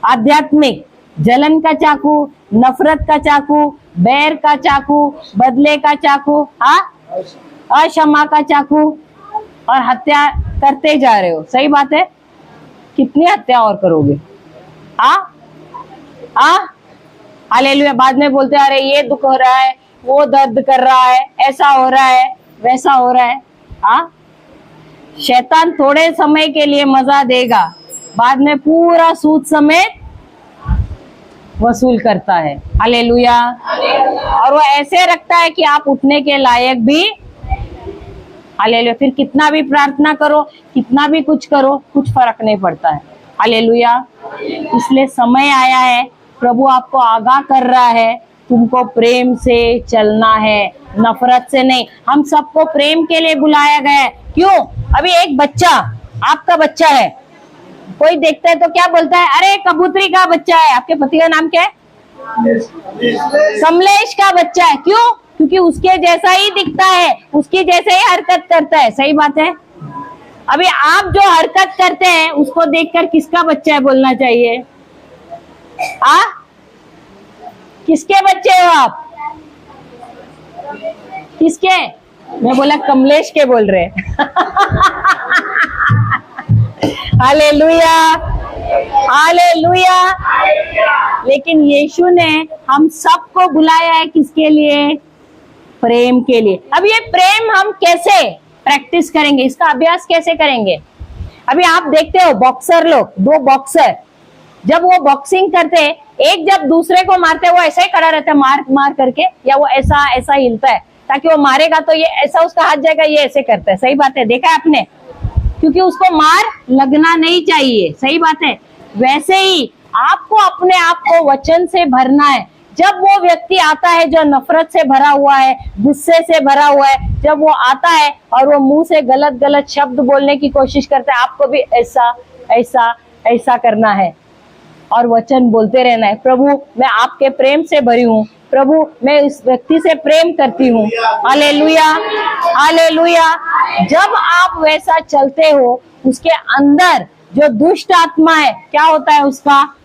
आध्यात्मिक जलन का चाकू, नफरत का चाकू, बैर का चाकू, बदले का चाकू, हाँ, अक्षमा का चाकू, और हत्या करते जा रहे हो। सही बात है? कितनी हत्या और करोगे? हालेलुया। बाद में बोलते हैं, अरे ये दुख हो रहा है, वो दर्द कर रहा है, ऐसा हो रहा है, वैसा हो रहा है। शैतान थोड़े समय के लिए मजा देगा, बाद में पूरा सूद समेत वसूल करता है। हालेलुया। और वो ऐसे रखता है कि आप उठने के लायक भी, हालेलुया, फिर कितना भी प्रार्थना करो, कितना भी कुछ करो, कुछ फर्क नहीं पड़ता है। हालेलुया। इसलिए समय आया है, प्रभु आपको आगाह कर रहा है, तुमको प्रेम से चलना है, नफरत से नहीं। हम सबको प्रेम के लिए बुलाया गया है। क्यों? अभी एक बच्चा, आपका बच्चा है, कोई देखता है तो क्या बोलता है, अरे कबूतरी का बच्चा है। आपके पति का नाम क्या है? कमलेश का बच्चा है। क्यों? क्योंकि उसके जैसा ही दिखता है, उसकी जैसे ही हरकत करता है। सही बात है? अभी आप जो हरकत करते हैं उसको देखकर किसका बच्चा है बोलना चाहिए? किसके बच्चे हो आप? किसके? मैं बोला कमलेश के बोल रहे। Hallelujah, hallelujah. लेकिन यीशु ने हम सबको बुलाया है किसके लिए? प्रेम के लिए। अब ये प्रेम हम कैसे प्रैक्टिस करेंगे, इसका अभ्यास कैसे करेंगे? अभी आप देखते हो बॉक्सर लोग, दो बॉक्सर जब वो बॉक्सिंग करते हैं, एक जब दूसरे को मारते हैं वो ऐसा ही खड़ा रहता है मार मार करके, या वो ऐसा ऐसा हिलता है ताकि वो मारेगा तो ये ऐसा उसका हाथ जाएगा, ये ऐसे करता है। सही बात है? देखा है आपने? क्योंकि उसको मार लगना नहीं चाहिए। सही बात है? वैसे ही आपको अपने आप को वचन से भरना है। जब वो व्यक्ति आता है जो नफरत से भरा हुआ है, गुस्से से भरा हुआ है, जब वो आता है और वो मुंह से गलत गलत शब्द बोलने की कोशिश करता है, आपको भी ऐसा ऐसा ऐसा करना है और वचन बोलते रहना है, प्रभु मैं आपके प्रेम से भरी हूँ, प्रभु मैं इस व्यक्ति से प्रेम करती हूँ। Hallelujah, hallelujah. जब आप वैसा चलते हो, उसके अंदर जो दुष्ट आत्मा है, क्या होता है उसका?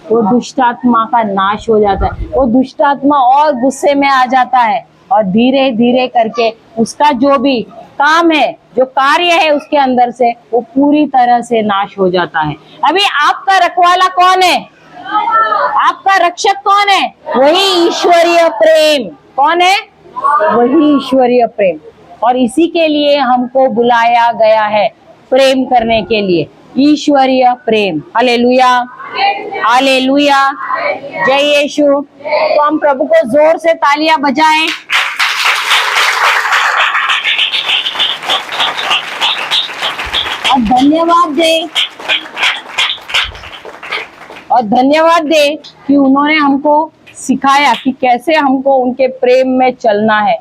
वो दुष्ट आत्मा का नाश हो जाता है। वो दुष्ट आत्मा और गुस्से में आ जाता है और धीरे धीरे करके उसका जो भी काम है, जो कार्य है उसके अंदर से, वो पूरी तरह से नाश हो जाता है। अभी आपका रखवाला कौन है? आपका रक्षक कौन है? वही ईश्वरीय प्रेम। कौन है? वही ईश्वरीय प्रेम। और इसी के लिए हमको बुलाया गया है, प्रेम करने के लिए, ईश्वरीय प्रेम। Hallelujah, hallelujah. जय यीशु। तो हम प्रभु को जोर से तालियां बजाएं। और धन्यवाद दे, और धन्यवाद दे कि उन्होंने हमको सिखाया कि कैसे हमको उनके प्रेम में चलना है।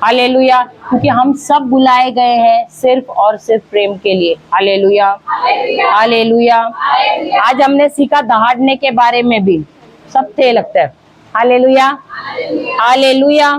हालेलुया। क्योंकि हम सब बुलाए गए हैं सिर्फ और सिर्फ प्रेम के लिए। Hallelujah, hallelujah. आज हमने सीखा दहाड़ने के बारे में भी, सब थे लगता है। Hallelujah, hallelujah.